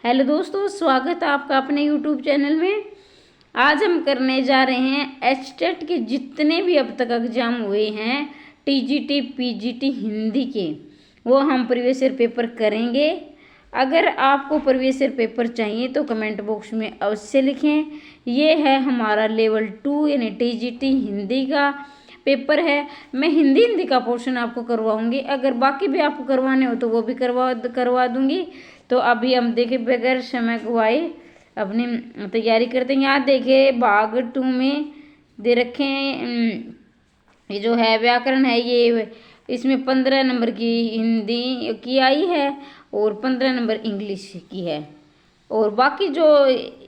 Hello दोस्तों, स्वागत है आपका अपने यूट्यूब चैनल में। आज हम करने जा रहे हैं एचटेट के जितने भी अब तक एग्ज़ाम हुए हैं टीजीटी पीजीटी हिंदी के, वो हम प्रीवियस ईयर पेपर करेंगे। अगर आपको प्रीवियस ईयर पेपर चाहिए तो कमेंट बॉक्स में अवश्य लिखें। ये है हमारा लेवल 2 यानी टीजीटी हिंदी का पेपर है। मैं हिंदी का पोर्शन आपको करवाऊंगी, अगर बाकी भी आपको करवाने हो तो वो भी करवा दूंगी। तो अभी हम देखें बगैर समय गवाए अपनी तैयारी करते हैं। यहाँ देखे भाग 2 में दे रखे हैं, ये जो है व्याकरण है, ये इसमें 15 नंबर की हिंदी की आई है और 15 नंबर इंग्लिश की है। और बाकी जो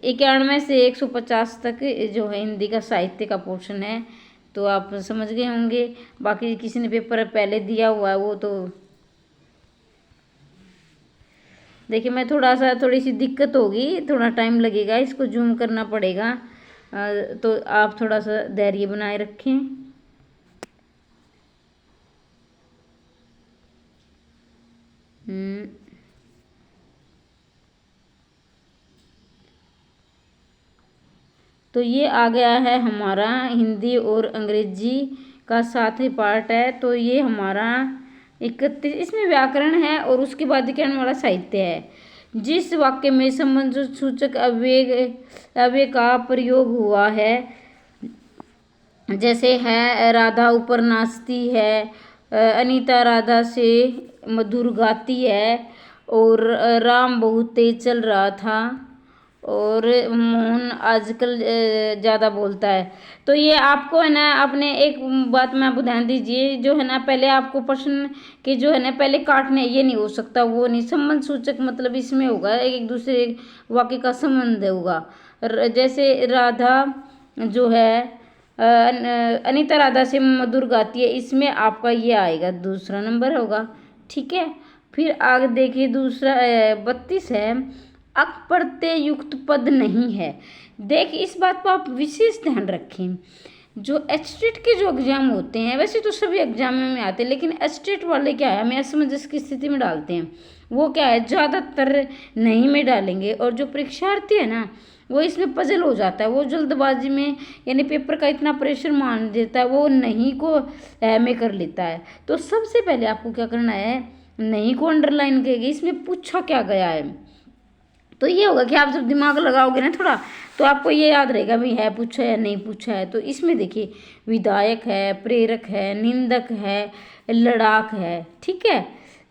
91 से 150 तक जो है हिंदी का साहित्य का पोर्शन है। तो आप समझ गए होंगे। बाकी किसी ने पेपर पहले दिया हुआ है वो तो देखिए, मैं थोड़ी सी दिक्कत होगी, थोड़ा टाइम लगेगा, इसको जूम करना पड़ेगा। तो आप थोड़ा सा धैर्य बनाए रखें। तो ये आ गया है हमारा हिंदी और अंग्रेजी का साथ ही पार्ट है। तो ये हमारा 31, इसमें व्याकरण है और उसके बाद कहने वाला साहित्य है। जिस वाक्य में संबंध सूचक अव्यय का प्रयोग हुआ है, जैसे है राधा ऊपर नाचती है, अनीता राधा से मधुर गाती है, और राम बहुत तेज चल रहा था, और मोहन आजकल ज़्यादा बोलता है। तो ये आपको है ना, अपने एक बात में आप ध्यान दीजिए, जो है ना पहले आपको प्रश्न के जो है ना पहले काटने, ये नहीं हो सकता, वो नहीं। संबंध सूचक मतलब इसमें होगा एक दूसरे वाक्य का संबंध होगा। जैसे राधा जो है अनीता राधा से मधुर गाती है, इसमें आपका ये आएगा, दूसरा नंबर होगा। ठीक है, फिर आगे देखिए दूसरा 32 है, अक प्रत्यय युक्त पद नहीं है। देखिए इस बात पर आप विशेष ध्यान रखें। जो एचटेट के जो एग्जाम होते हैं, वैसे तो सभी एग्जाम में आते हैं, लेकिन एचटेट वाले क्या है, हमें असमंजस की स्थिति में डालते हैं। वो क्या है, ज़्यादातर नहीं में डालेंगे, और जो परीक्षार्थी है ना वो इसमें पजल हो जाता है। वो जल्दबाजी में यानी पेपर का इतना प्रेशर मान देता है, वो नहीं को में कर लेता है। तो सबसे पहले आपको क्या करना है, नहीं को अंडरलाइन करेगी, इसमें पूछा क्या गया है। तो ये होगा कि आप जब दिमाग लगाओगे ना थोड़ा, तो आपको ये याद रहेगा भाई है पूछा है नहीं पूछा है। तो इसमें देखिए विधायक है, प्रेरक है, निंदक है, लड़ाक है। ठीक है,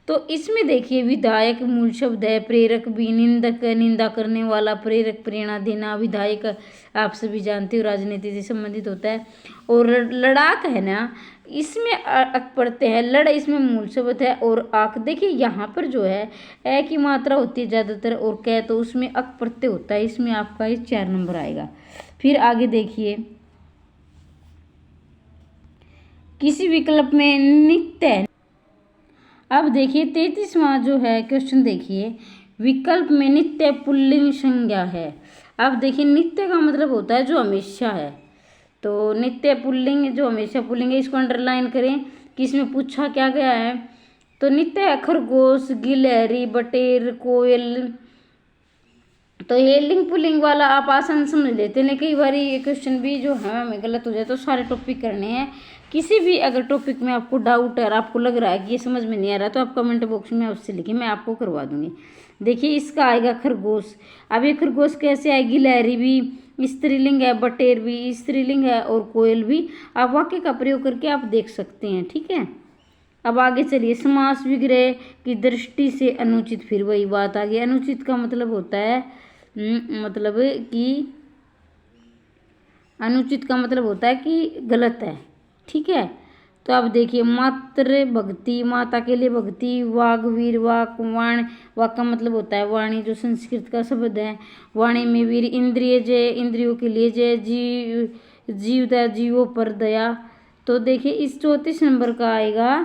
तो इसमें देखिए विधायक मूल शब्द है, प्रेरक भी, निंदक निंदा करने वाला, प्रेरक प्रेरणा देना, विधायक आप सभी जानते हो राजनीति से संबंधित होता है। और लड़ाक है ना, इसमें अक पढ़ते हैं, लड़ इसमें मूल शब्द है, और आक देखिए यहाँ पर जो है ए की मात्रा होती है ज़्यादातर, और कै तो उसमें अक प्रत्यय होता है, इसमें आपका ये 4 नंबर आएगा। फिर आगे देखिए किसी विकल्प में नित्य है। अब देखिए 33वां जो है क्वेश्चन, देखिए विकल्प में नित्य पुल्लिंग संज्ञा है। अब देखिए नित्य का मतलब होता है जो हमेशा है, तो नित्य पुल्लिंग जो हमेशा पुल्लिंग है, इसको अंडरलाइन करें कि इसमें पूछा क्या गया है। तो नित्य है खरगोश, गिलहरी, बटेर, कोयल। तो ये लिंग पुल्लिंग वाला आप आसान समझ लेते हैं, कई बार ये क्वेश्चन भी जो है हमें गलत हो जाए। तो सारे टॉपिक करने हैं, किसी भी अगर टॉपिक में आपको डाउट है और आपको लग रहा है कि ये समझ में नहीं आ रहा, तो आप कमेंट बॉक्स में अवश्य लिखिए, मैं आपको करवा दूंगी। देखिए इसका आएगा खरगोश। अब ये खरगोश कैसे आएगी, गिलहरी भी स्त्रीलिंग है, बटेर भी स्त्रीलिंग है, और कोयल भी। आप वाक्य का प्रयोग करके आप देख सकते हैं। ठीक है, अब आगे चलिए, समास विग्रह की दृष्टि से अनुचित, फिर वही बात आ गई। अनुचित का मतलब होता है मतलब कि अनुचित का मतलब होता है कि गलत है। ठीक है, तो अब देखिए मात्र भक्ति, माता के लिए भक्ति, वाग वीर, वाक वाण, वाक का मतलब होता है वाणी, जो संस्कृत का शब्द है। वाणी में वीर, इंद्रिय जय, इंद्रियों के लिए जय, जीवता जीवों पर दया। तो देखिए इस 34 नंबर का आएगा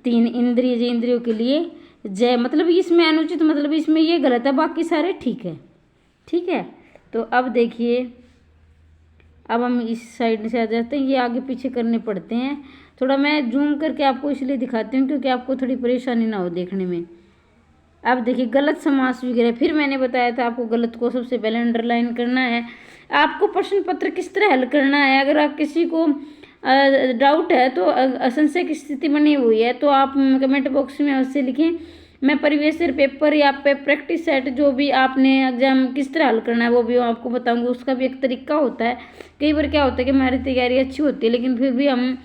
3, इंद्रिय जय, इंद्रियों के लिए जय। मतलब इसमें अनुचित मतलब इसमें ये गलत है, बाकी सारे ठीक है। ठीक है, तो अब देखिए, अब हम इस साइड से आ जाते हैं, ये आगे पीछे करने पड़ते हैं। थोड़ा मैं जूम करके आपको इसलिए दिखाती हूँ क्योंकि आपको थोड़ी परेशानी ना हो देखने में। अब देखिए गलत समास वगैरह, फिर मैंने बताया था आपको गलत को सबसे पहले अंडरलाइन करना है। आपको प्रश्न पत्र किस तरह हल करना है, अगर आप किसी को डाउट है तो संशय की स्थिति बनी हुई है तो आप कमेंट बॉक्स में अवश्य लिखें। मैं प्रीवियस ईयर पेपर या प्रैक्टिस सेट जो भी आपने एग्जाम किस तरह हल करना है वो भी आपको बताऊंगी। उसका भी एक तरीका होता है। कई बार क्या होता है कि हमारी तैयारी अच्छी होती है लेकिन फिर भी हम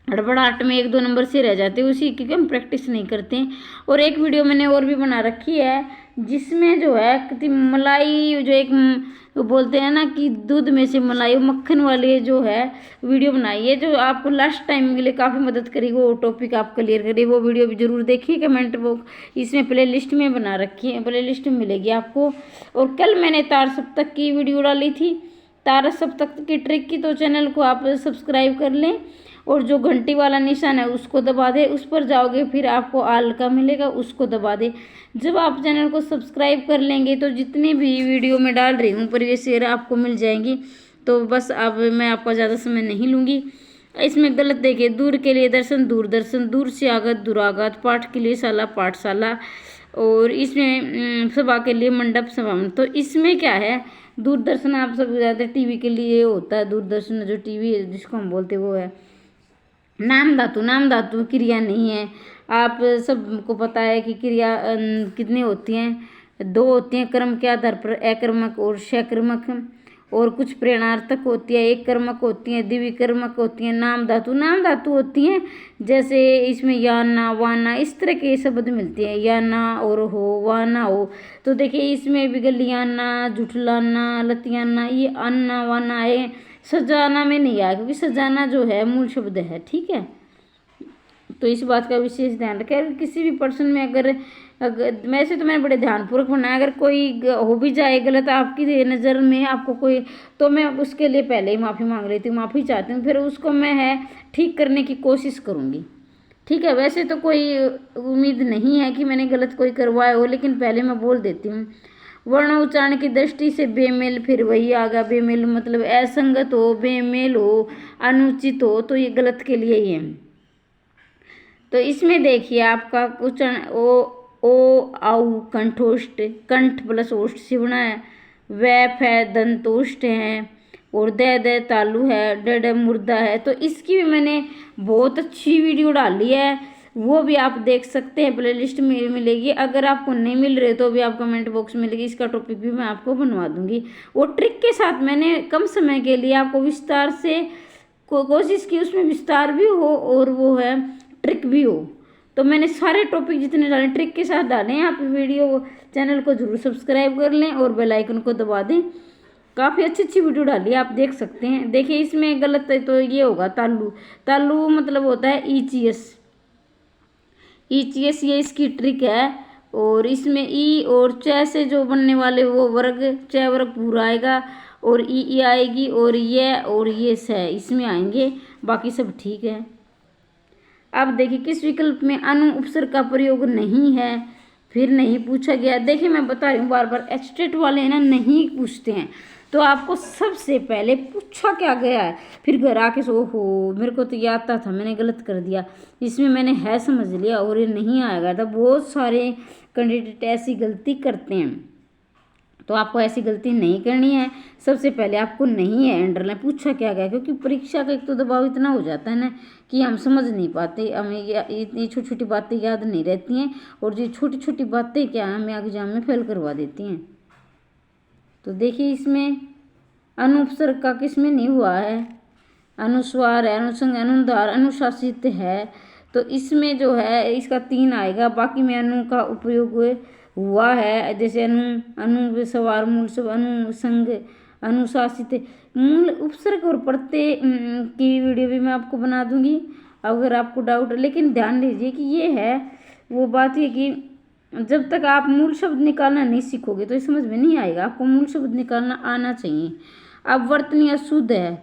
हड़बड़ाहट में 1-2 नंबर से रह जाते हैं उसी क्योंकि हम प्रैक्टिस नहीं करते हैं। और एक वीडियो मैंने और भी बना रखी है जिसमें जो है मलाई जो एक बोलते हैं ना कि दूध में से मलाई मक्खन वाली जो है वीडियो बनाई है जो आपको लास्ट टाइम के लिए काफ़ी मदद करेगी, वो टॉपिक आप क्लियर करिए। वो वीडियो भी जरूर देखिए, कमेंट बॉक्स इसमें प्ले लिस्ट में बना रखी है, प्ले लिस्ट मिलेगी आपको। और कल मैंने तार सप्तक की वीडियो डाली थी, तार सप्तक की ट्रिक की, तो चैनल को आप सब्सक्राइब कर लें और जो घंटी वाला निशान है उसको दबा दे, उस पर जाओगे फिर आपको आल का मिलेगा, उसको दबा दे। जब आप चैनल को सब्सक्राइब कर लेंगे तो जितनी भी वीडियो में डाल रही हूँ प्रीवियस ईयर आपको मिल जाएंगी। तो बस अब मैं आपका ज़्यादा समय नहीं लूँगी। इसमें गलत देखिए, दूर के लिए दर्शन दूरदर्शन, दूर से आगत दुरागत, पाठ के लिए शाला पाठशाला, और इसमें सभा के लिए मंडप सभा। तो इसमें क्या है, दूरदर्शन आप सब ज़्यादा टीवी के लिए होता है, दूरदर्शन जो टीवी है जिसको हम बोलते हैं वो है। नाम धातु क्रिया नहीं है। आप सबको पता है कि क्रिया कितनी होती हैं, 2 होती हैं कर्म के आधार पर, अकर्मक और सकर्मक, और कुछ प्रेरणार्थक होती है, एक कर्मक होती हैं, द्विकर्मक होती हैं। नाम धातु होती हैं जैसे इसमें या ना वाना इस तरह के शब्द मिलते हैं, या ना और हो वाना हो। तो देखिए इसमें भी गलियाना, जुठलाना, लतियाना, ये अन्ना वाना है, सजाना में नहीं आया क्योंकि सजाना जो है मूल शब्द है, ठीक है। तो इस बात का विशेष ध्यान रखें। अगर किसी भी पर्सन में अगर वैसे तो मैंने बड़े ध्यानपूर्वक बनाया, अगर कोई हो भी जाए गलत आपकी नज़र में आपको कोई, तो मैं उसके लिए पहले ही माफ़ी मांग लेती हूँ, माफ़ी चाहती हूँ, फिर उसको मैं है ठीक करने की कोशिश करूँगी, ठीक है। वैसे तो कोई उम्मीद नहीं है कि मैंने गलत कोई करवाया हो, लेकिन पहले मैं बोल देती हूँ। वर्ण उच्चारण की दृष्टि से बेमेल, फिर वही आ गया बेमेल, मतलब असंगत हो, बेमेल हो, अनुचित हो, तो ये गलत के लिए ही है। तो इसमें देखिए आपका उच्चारण ओ आउ कंठोष्ट, कंठ प्लस ओष्ठ से बना है, वैफ है, दंतोष्ठ है, और दे तालु है, ड मुर्दा है। तो इसकी भी मैंने बहुत अच्छी वीडियो डाली है, वो भी आप देख सकते हैं, प्ले लिस्ट में मिलेगी। अगर आपको नहीं मिल रहे तो भी आप कमेंट बॉक्स में मिलेगी, इसका टॉपिक भी मैं आपको बनवा दूंगी। वो ट्रिक के साथ मैंने कम समय के लिए आपको विस्तार से कोशिश की, उसमें विस्तार भी हो और वो है ट्रिक भी हो। तो मैंने सारे टॉपिक जितने डाले ट्रिक के साथ डाले हैं। आप वीडियो चैनल को जरूर सब्सक्राइब कर लें और बेल आइकन को दबा दें। काफ़ी अच्छी वीडियो डाली है, आप देख सकते हैं। देखिए इसमें गलत है तो ये होगा तालु मतलब होता है ईचीएस, ये इसकी ट्रिक है। और इसमें ई और च से जो बनने वाले वो वर्ग, च वर्ग पूरा आएगा, और ई आएगी, और ये स इसमें आएंगे, बाकी सब ठीक है। अब देखिए किस विकल्प में अनु उपसर्ग का प्रयोग नहीं है, फिर नहीं पूछा गया। देखिए मैं बता रही हूँ बार बार, एस्टेट वाले ना नहीं पूछते हैं, तो आपको सबसे पहले पूछा क्या गया है, फिर घर आके सो हो मेरे को तो ये आता था मैंने गलत कर दिया, इसमें मैंने है समझ लिया और ये नहीं आएगा था। बहुत सारे कैंडिडेट ऐसी गलती करते हैं, तो आपको ऐसी गलती नहीं करनी है। सबसे पहले आपको नहीं है अंडरलाइन, पूछा क्या गया, क्योंकि परीक्षा का एक तो दबाव इतना हो जाता है ना कि हम समझ नहीं पाते, हमें इतनी छोटी छोटी बातें याद नहीं रहती हैं, और ये छोटी छोटी बातें क्या हमें एग्जाम में फेल करवा देती हैं। तो देखिए इसमें अनुपसर्ग का किस में नहीं हुआ है, अनुस्वार है, अनुसंग, अनुदार, अनुशासित है, तो इसमें जो है इसका 3 आएगा। बाकी में अनु का उपयोग हुआ है, जैसे अनु सवार, मूल सब, अनुसंग, अनुशासित। मूल उपसर्ग और प्रत्यय की वीडियो भी मैं आपको बना दूंगी अगर आपको डाउट है। लेकिन ध्यान दीजिए कि ये है वो बात है कि जब तक आप मूल शब्द निकालना नहीं सीखोगे तो समझ में नहीं आएगा, आपको मूल शब्द निकालना आना चाहिए। अब वर्तनीय शुद्ध है,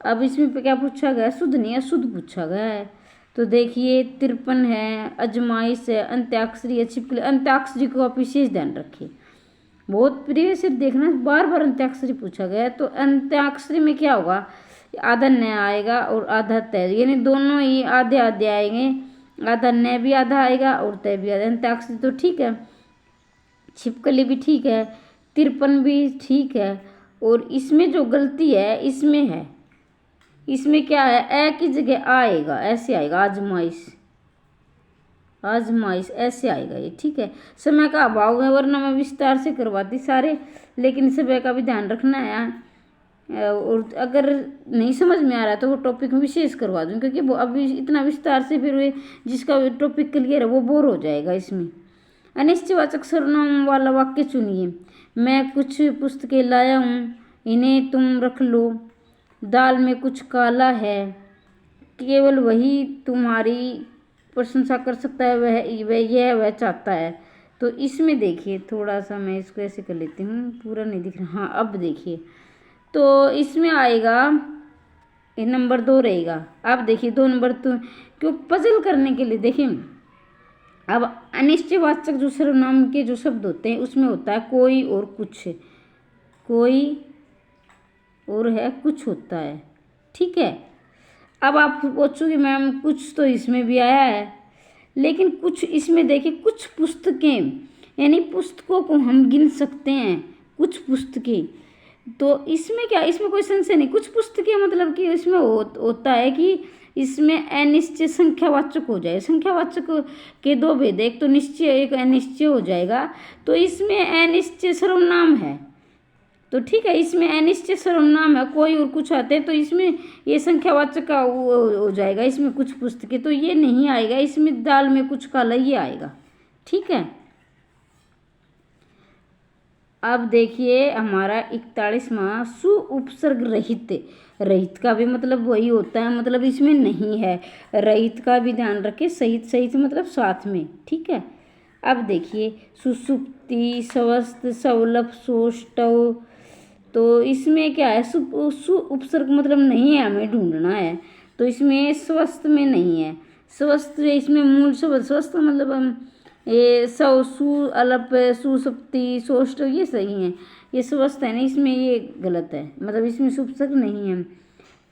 अब इसमें पे क्या पूछा गया, शुद्ध नहीं है, शुद्ध पूछा गया है। तो देखिए 53 है, अजमाइश है, अंत्याक्षरी है, छिपकली। अंत्याक्षरी को आप विशेष ध्यान रखिए, बहुत प्रिय से देखना, बार बार अंत्याक्षरी पूछा गया है। तो अंत्याक्षरी में क्या होगा, आधा न आएगा और आधा तय, यानी दोनों ही आधे आधे आएंगे, आधा न भी आधा आएगा और तय भी आधा। अंत्याक्षरी तो ठीक है। छिपकली भी ठीक है, तिरपन भी ठीक है। और इसमें जो गलती है इसमें है, इसमें क्या है, ए की जगह आएगा, ऐसे आएगा, आजमाइश, आजमाइश ऐसे आएगा ये, ठीक है। समय का अभाव है, वरना मैं विस्तार से करवाती सारे, लेकिन समय का भी ध्यान रखना है। और अगर नहीं समझ में आ रहा है तो वो टॉपिक में विशेष करवा दूँ, क्योंकि वो अभी इतना विस्तार से फिर वे जिसका टॉपिक क्लियर है वो बोर हो जाएगा इसमें। अनिश्चयवाचक सर्वनाम वाला वाक्य चुनिए। मैं कुछ पुस्तकें लाया हूँ, इन्हें तुम रख लो। दाल में कुछ काला है, केवल वही तुम्हारी प्रशंसा कर सकता है, वह चाहता है। तो इसमें देखिए, थोड़ा सा मैं इसको ऐसे कर लेती हूँ, पूरा नहीं दिख रहा। हाँ, अब देखिए, तो इसमें आएगा ये नंबर 2 रहेगा। अब देखिए 2 नंबर तो क्यों पजल करने के लिए। देखिए अब अनिश्चयवाचक जो सर्वनाम के जो शब्द होते हैं उसमें होता है कोई और कुछ, कोई और है कुछ होता है, ठीक है। अब आप पूछोगे मैम कुछ तो इसमें भी आया है, लेकिन कुछ इसमें देखिए, कुछ पुस्तकें यानी पुस्तकों को हम गिन सकते हैं, कुछ पुस्तकें। तो इसमें क्या, इसमें कोई संशय नहीं, कुछ पुस्तकें मतलब कि इसमें होता है कि इसमें अनिश्चय संख्यावाचक हो जाए। संख्यावाचक के 2 भेद, एक तो निश्चय एक अनिश्चय हो जाएगा। तो इसमें अनिश्चय सर्वनाम है, तो ठीक है, इसमें अनिश्चय सर्वनाम है, कोई और कुछ आते हैं तो इसमें ये संख्यावाचक का हो जाएगा। इसमें कुछ पुस्तकें तो ये नहीं आएगा, इसमें दाल में कुछ काला ये आएगा, ठीक है। अब देखिए हमारा 41वां सु उपसर्ग रहित। रहित का भी मतलब वही होता है, मतलब इसमें नहीं है। रहित का भी ध्यान रखें, सहित सहित मतलब साथ में, ठीक है। अब देखिए सुसुप्ति, स्वस्थ, सौलभ, सौष्ठव। तो इसमें क्या है, सु उपसर्ग मतलब नहीं है, हमें ढूंढना है। तो इसमें स्वस्थ में नहीं है, स्वस्थ इसमें मूल शब्द स्वस्थ मतलब ये सु अलप, सुसुप्ति, सौष्ठव ये सही है, ये स्वस्थ है ना, इसमें ये गलत है, मतलब इसमें उपसर्ग नहीं है।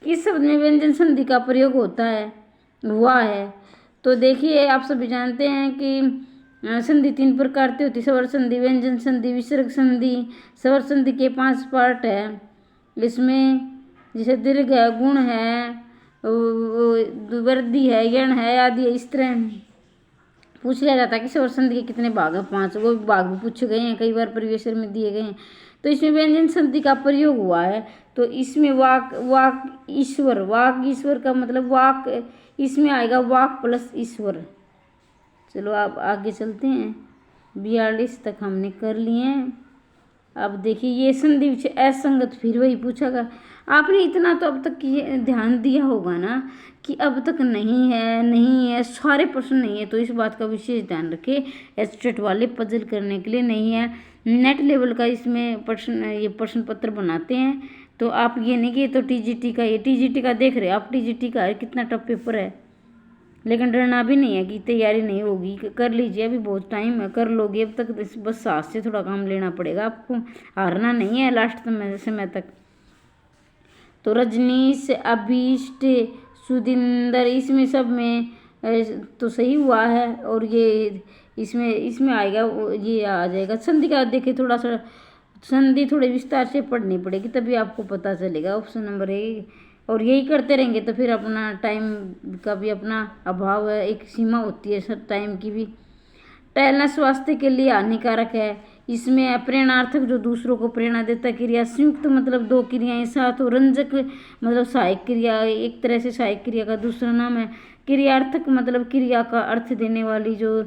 किस शब्द में व्यंजन संधि का प्रयोग होता है, हुआ है। तो देखिए आप सभी जानते हैं कि संधि 3 प्रकार की होती है, स्वर संधि, व्यंजन संधि, विसर्ग संधि। स्वर संधि के 5 पार्ट है इसमें, जैसे दीर्घ है, गुण है, वृद्धि है, यण है आदि। इस तरह पूछ लिया जाता है कि स्वर संधि के कितने भाग हैं, 5, वो भाग भी पूछे गए हैं, कई बार प्रीवियस ईयर में दिए गए हैं। तो इसमें व्यंजन संधि का प्रयोग हुआ है। तो इसमें वाक ईश्वर का मतलब वाक, इसमें आएगा वाक प्लस ईश्वर। चलो आप आगे चलते हैं, 42 तक हमने कर लिए हैं। अब देखिए ये संधि असंगत, फिर वही पूछागा। आपने इतना तो अब तक ये ध्यान दिया होगा ना कि अब तक नहीं है, सारे प्रश्न नहीं है, तो इस बात का विशेष ध्यान रखें। एस्टेट वाले पजल करने के लिए नहीं है, नेट लेवल का इसमें प्रश्न पत्र बनाते हैं। तो आप ये नहीं कि तो टीजीटी का, ये टीजीटी का देख रहे आप, टीजीटी का कितना टफ पेपर है, लेकिन डरना भी नहीं है कि तैयारी नहीं होगी, कर लीजिए, अभी बहुत टाइम है, कर लोगे। अब तक बस साथ से थोड़ा काम लेना पड़ेगा आपको, हारना नहीं है लास्ट समय तक। तो रजनीश, अभीष्ट, सुदिंदर, इसमें सब में तो सही हुआ है। और ये इसमें आएगा, ये आ जाएगा। संधि का देखिए, थोड़ा सा संधि थोड़े विस्तार से पढ़नी पड़ेगी, तभी आपको पता चलेगा। ऑप्शन नंबर 1, और यही करते रहेंगे तो फिर अपना टाइम का भी अपना अभाव है, एक सीमा होती है सब टाइम की भी। टहलना स्वास्थ्य के लिए हानिकारक है। इसमें प्रेरणार्थक जो दूसरों को प्रेरणा देता है क्रिया, संयुक्त मतलब 2 क्रियाएं साथ, और रंजक मतलब सहायक क्रिया, एक तरह से सहायक क्रिया का दूसरा नाम है। क्रियार्थक मतलब क्रिया का अर्थ देने वाली जो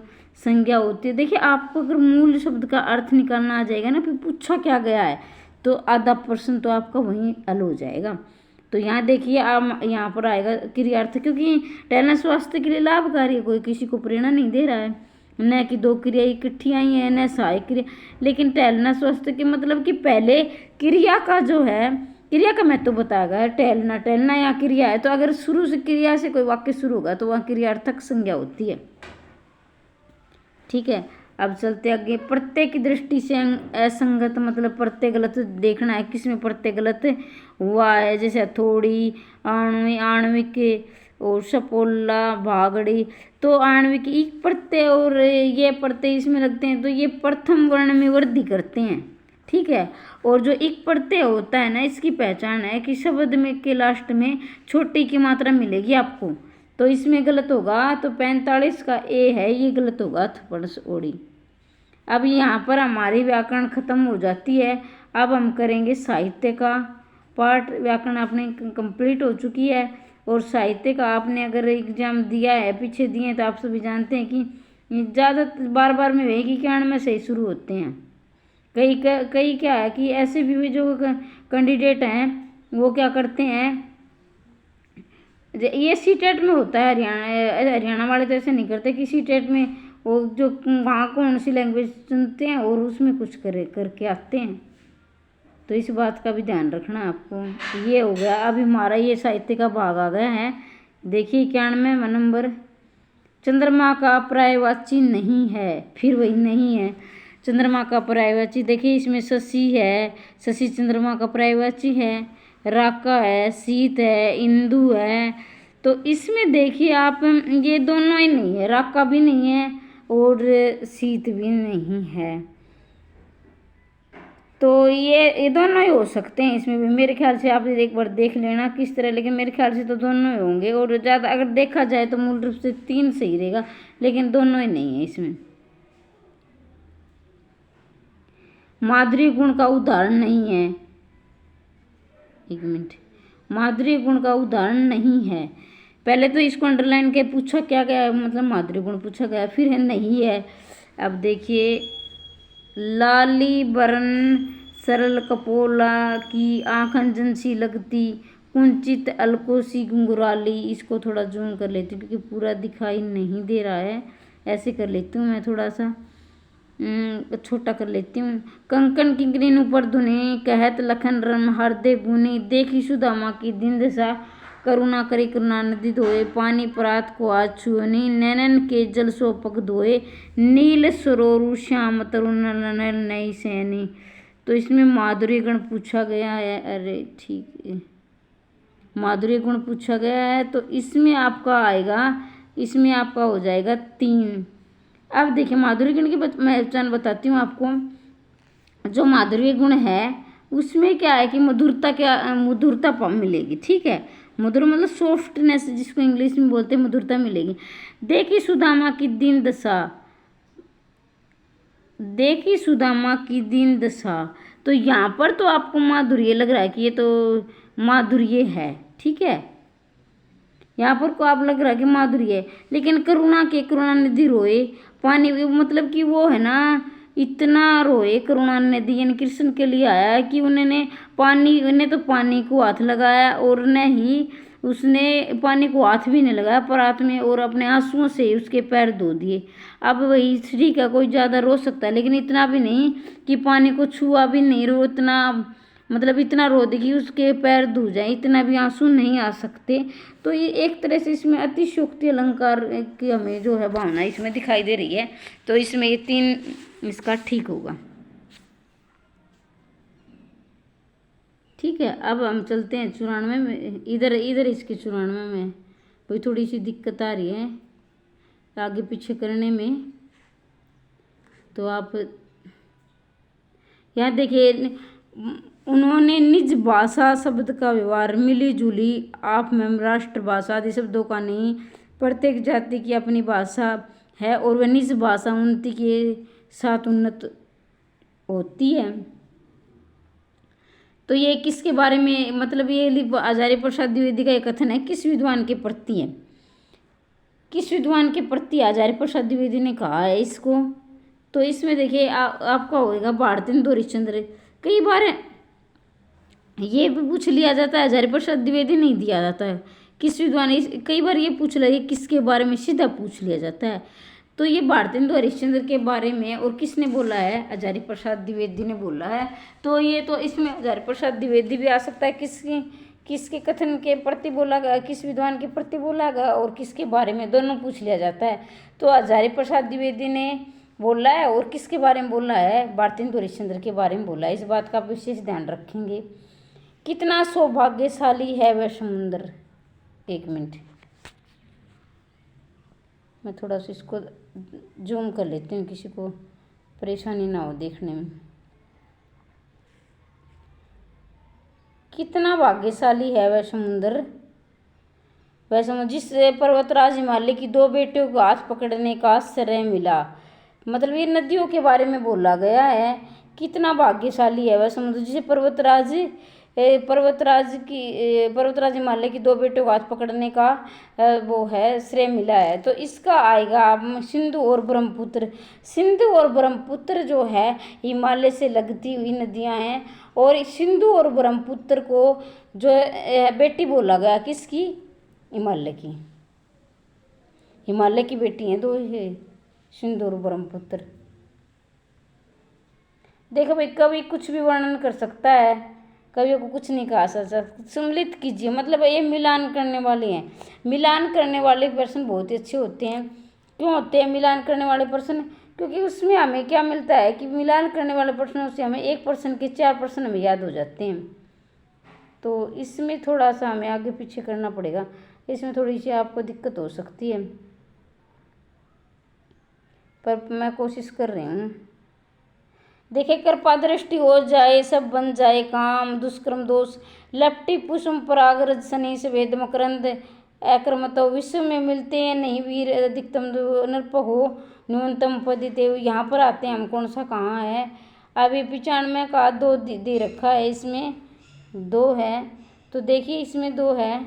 संज्ञा होती है। देखिए आपको अगर मूल शब्द का अर्थ निकालना आ जाएगा ना, फिर पूछा क्या गया है, तो आधा प्रश्न तो आपका वहीं हल हो जाएगा। तो यहाँ देखिए आप, यहाँ पर आएगा क्रियार्थ, क्योंकि टहलना स्वास्थ्य के लिए लाभकारी है, कोई किसी को प्रेरणा नहीं दे रहा है, न कि 2 क्रिया इकट्ठी आई है, न सहायक क्रिया। लेकिन टहलना स्वास्थ्य के मतलब कि पहले क्रिया का जो है, क्रिया का महत्व बताया गया है। टहलना या क्रिया है, तो अगर शुरू से क्रिया से कोई वाक्य शुरू होगा तो वहाँ क्रियार्थक संज्ञा होती है, ठीक है। अब चलते आगे। प्रत्यय की दृष्टि से असंगत मतलब प्रत्यय गलत देखना है, किसमें प्रत्यय गलत हुआ है, जैसे थोड़ी, आणविक और सपोला, भागड़ी। तो आणविक इक प्रत्यय और ये प्रत्यय इसमें लगते हैं, तो ये प्रथम वर्ण में वृद्धि करते हैं, ठीक है। और जो इक प्रत्यय होता है ना, इसकी पहचान है कि शब्द में के लास्ट में छोटी की मात्रा मिलेगी आपको, तो इसमें गलत होगा। तो 45 का ए है, ये गलत होगा, थपड़स ओड़ी। अब यहाँ पर हमारी व्याकरण खत्म हो जाती है। अब हम करेंगे साहित्य का पार्ट। व्याकरण अपने कंप्लीट हो चुकी है। और साहित्य का आपने अगर एग्जाम दिया है, पीछे दिए हैं, तो आप सभी जानते हैं कि ज़्यादा बार बार में वही किरण में से शुरू होते हैं। कई क्या है कि ऐसे भी जो कैंडिडेट हैं वो क्या करते हैं, ये सीटेट में होता है, हरियाणा वाले तो ऐसे नहीं करते कि सीटेट में वो जो वहाँ कौन सी लैंग्वेज चुनते हैं और उसमें कुछ करके आते हैं। तो इस बात का भी ध्यान रखना आपको। ये हो गया। अब हमारा ये साहित्य का भाग आ गया है। देखिए 91वां नंबर, चंद्रमा का पर्यायवाची नहीं है, फिर वही नहीं है चंद्रमा का पर्यायवाची। देखिए इसमें शशि है, शशि चंद्रमा का पर्यायवाची है, राका है, शीत है, इंदु है। तो इसमें देखिए आप, ये दोनों ही नहीं है, राका भी नहीं है और शीत भी नहीं है। तो ये दोनों ही हो सकते हैं इसमें भी। मेरे ख्याल से आप एक बार देख लेना किस तरह, लेकिन मेरे ख्याल से तो दोनों ही होंगे। और ज़्यादा अगर देखा जाए तो मूल रूप से 3 सही रहेगा, लेकिन दोनों ही नहीं है इसमें। माधुर्य गुण का उदाहरण नहीं है, एक मिनट, माधुर्य गुण का उदाहरण नहीं है। पहले तो इसको अंडरलाइन के पूछा क्या गया, मतलब माधुर्य गुण पूछा गया, फिर है नहीं है। अब देखिए, लाली बरन सरल कपोला की आँख अंजन सी लगती, कुंचित अलकोसी गुंगुराली। इसको थोड़ा जूम कर लेती हूँ क्योंकि पूरा दिखाई नहीं दे रहा है। ऐसे कर लेती हूँ मैं, थोड़ा सा छोटा कर लेती हूँ। कंकन किंकरीन ऊपर धुनी, कहत लखन रम हृदय गुनी, देखी सुदामा की दिन दशा, करुणा करी करुणा नदी धोए, पानी परात को आज छुअनी, नैनन के जल सो पग धोए, नील सरोरु श्याम तरुण नल नई सैनी। तो इसमें माधुर्य गुण पूछा गया है। अरे ठीक है, माधुर्य गुण पूछा गया है, तो इसमें आपका आएगा, इसमें आपका हो जाएगा 3। अब देखिए माधुर्य गुण की पहचान बताती हूँ आपको। जो माधुर्य गुण है उसमें क्या है कि मधुरता मिलेगी, ठीक है। मधुर मतलब सॉफ्टनेस, जिसको इंग्लिश में बोलते हैं, मधुरता मिलेगी। देखी सुदामा की दीन दशा, देखी सुदामा की दीन दशा, तो यहाँ पर तो आपको माधुर्य लग रहा है कि ये तो माधुर्य है, ठीक है। यहाँ पर को आप लग रहा है कि माधुर्य है, लेकिन करुणा निधि रोए, पानी मतलब कि वो है ना, इतना रोए करुणा निधि, यानी कृष्ण के लिए आया है कि उन्हें तो पानी को हाथ लगाया, और न ही उसने पानी को हाथ भी नहीं लगाया परात में, और अपने आंसुओं से उसके पैर धो दिए। अब वही ठीक है, कोई ज़्यादा रो सकता है, लेकिन इतना भी नहीं कि पानी को छुआ भी नहीं, रो इतना मतलब इतना रो दे कि उसके पैर धो जाए, इतना भी आंसू नहीं आ सकते। तो ये एक तरह से इसमें अतिशयोक्ति अलंकार की हमें जो है भावना इसमें दिखाई दे रही है। तो इसमें ये 3 इसका ठीक होगा, ठीक है। अब हम चलते हैं 94 में। इधर इसके 94 में कोई थोड़ी सी दिक्कत आ रही है आगे पीछे करने में। तो आप यहाँ देखिए, उन्होंने निज भाषा शब्द का व्यवहार मिली जुली आप में राष्ट्रभाषा आदि शब्दों का नहीं, प्रत्येक जाति की अपनी भाषा है और वह निज भाषा उन्नति के साथ उन्नत होती है। तो ये किसके बारे में, मतलब ये आचार्य प्रसाद द्विवेदी का एक कथन है, किस विद्वान के प्रति है, किस विद्वान के प्रति आचार्य प्रसाद द्विवेदी ने कहा है इसको। तो इसमें देखिए आपका होगा भारतेंदु हरिश्चंद्र। कई बार ये भी पूछ लिया जाता है, आचार्य प्रसाद द्विवेदी नहीं दिया जाता है, किस विद्वान, कई बार ये पूछ लिया, किसके बारे में सीधा पूछ लिया जाता है। तो ये भारतेंदु हरिश्चंद्र के बारे में, और किसने बोला है, आचार्य प्रसाद द्विवेदी ने बोला है। तो ये तो इसमें आचार्य प्रसाद द्विवेदी भी आ सकता है, किसके कथन के प्रति बोला गया, किस विद्वान के प्रति बोला गया और किसके बारे में, दोनों पूछ लिया जाता है। तो आचार्य प्रसाद द्विवेदी ने बोला है, और किसके बारे में बोला है, भारतेंदु हरिश्चंद्र के बारे में बोला है। इस बात का विशेष ध्यान रखेंगे। कितना सौभाग्यशाली है वह समुद्र, एक मिनट, मैं थोड़ा सा इसको जूम कर लेती हूँ, किसी को परेशानी ना हो देखने में। कितना भाग्यशाली है वह समुद्र, वह समुद्र जिस पर्वतराज हिमालय की 2 बेटियों को हाथ पकड़ने का आश्रय मिला। मतलब ये नदियों के बारे में बोला गया है। कितना भाग्यशाली है वह समुद्र जिसे पर्वतराज हिमालय की 2 बेटियों को हाथ पकड़ने का वो है श्रेय मिला है। तो इसका आएगा सिंधु और ब्रह्मपुत्र। सिंधु और ब्रह्मपुत्र जो है हिमालय से लगती हुई नदियां हैं, और सिंधु और ब्रह्मपुत्र को जो बेटी बोला गया, किसकी? हिमालय की। हिमालय की बेटी हैं 2 है, सिंधु और ब्रह्मपुत्र। देखो भाई, कवि कुछ भी वर्णन कर सकता है, कवियों को कुछ नहीं कहा सकता। सम्मिलित कीजिए, मतलब ये मिलान करने वाले हैं। मिलान करने वाले पर्सन बहुत ही अच्छे होते हैं। क्यों होते हैं मिलान करने वाले पर्सन? क्योंकि उसमें हमें क्या मिलता है कि मिलान करने वाले पर्सनों से हमें एक पर्सन के 4 पर्सन हमें याद हो जाते हैं। तो इसमें थोड़ा सा हमें आगे पीछे करना पड़ेगा, इसमें थोड़ी सी आपको दिक्कत हो सकती है, पर मैं कोशिश कर रही हूँ। देखे, कृपा दृष्टि हो जाए सब बन जाए काम, दुष्कर्म दोष लपटी पुष्प पराग रज शनि सवेद मकरंद अक्रमतो विश्व में मिलते हैं नहीं वीर अधिकतम नृप हो न्यूनतम पदिदेव। यहाँ पर आते हैं हम, कौन सा कहाँ है? अभी 95 का 2 दे रखा है, इसमें 2 है। तो देखिए इसमें 2 है,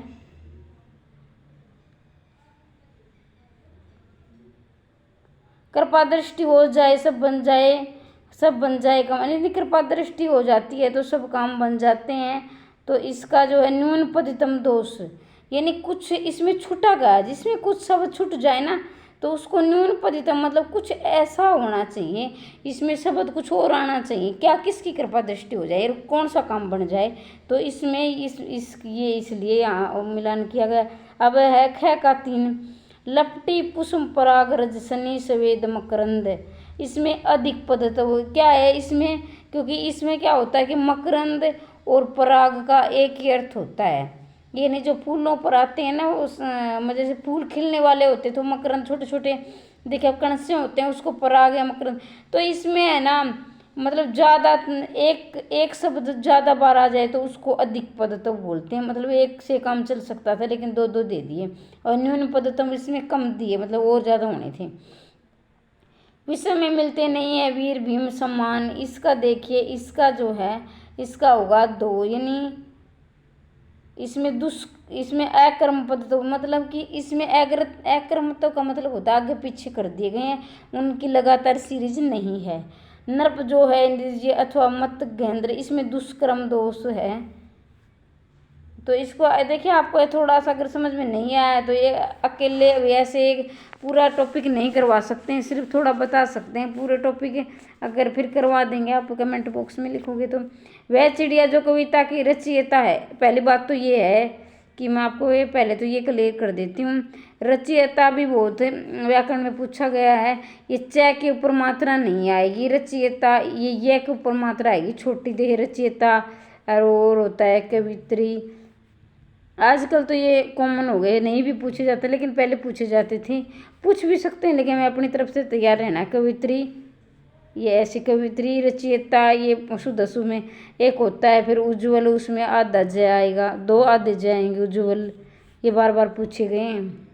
कृपा दृष्टि हो जाए सब बन जाए, सब बन जाए काम, यानी कृपा दृष्टि हो जाती है तो सब काम बन जाते हैं। तो इसका जो है न्यून पदितम दोष, यानी कुछ इसमें छूटा गया, जिसमें कुछ शब्द छूट जाए ना तो उसको न्यून पदितम, मतलब कुछ ऐसा होना चाहिए, इसमें शब्द कुछ और आना चाहिए। क्या? किसकी कृपा दृष्टि हो जाए, कौन सा काम बन जाए? तो इसमें ये इसलिए यहाँ मिलान किया गया। अब है ख का 3, लपटी पुष्प पराग रज शनि सवेद मकरंद। इसमें अधिक पद तो क्या है इसमें? क्योंकि इसमें क्या होता है कि मकरंद और पराग का एक ही अर्थ होता है। ये नहीं जो फूलों पर आते हैं ना, उस जैसे फूल खिलने वाले होते तो मकरंद छोटे छोटे देखिए कण से होते हैं, उसको पराग या मकरंद। तो इसमें है ना, मतलब ज़्यादा एक शब्द ज़्यादा बार आ जाए तो उसको अधिक पदत्व बोलते हैं। मतलब एक से काम चल सकता था लेकिन 2 दे दिए, और न्यून पदत्व इसमें कम दिए, मतलब और ज़्यादा होने थे। विश्व में मिलते नहीं है वीर भीम सम्मान। इसका देखिए, इसका जो है इसका होगा 2, यानी इसमें अकर्म पदत्व, मतलब कि इसमें अकर्मत्व का मतलब होता है आगे पीछे कर दिए गए हैं, उनकी लगातार सीरीज नहीं है। नर्प जो है इंद्रिय अथवा मत गेंद्र, इसमें दुष्कर्म दोष है। तो इसको देखिए, आपको थोड़ा सा अगर समझ में नहीं आया तो ये अकेले ऐसे पूरा टॉपिक नहीं करवा सकते हैं, सिर्फ थोड़ा बता सकते हैं। पूरे टॉपिक अगर फिर करवा देंगे आप कमेंट बॉक्स में लिखोगे तो। वह चिड़िया जो कविता की रचयिता है, पहली बात तो ये है कि मैं आपको ये पहले तो ये क्लियर कर देती हूँ। रचयिता भी बहुत व्याकरण में पूछा गया है। ये च के ऊपर मात्रा नहीं आएगी, रचयिता ये के ऊपर मात्रा आएगी छोटी दे रचयिता, और होता है कवित्री। आजकल तो ये कॉमन हो गए, नहीं भी पूछे जाते, लेकिन पहले पूछे जाते थे। पूछ भी सकते हैं लेकिन मैं अपनी तरफ से तैयार रहना। कवित्री, ये ऐसी कवित्री, रचयिता ये शुद्धसु में एक होता है। फिर उज्ज्वल, उसमें आधा ज आएगा, 2 आधे ज आएंगे उज्ज्वल, ये बार बार पूछे गए हैं।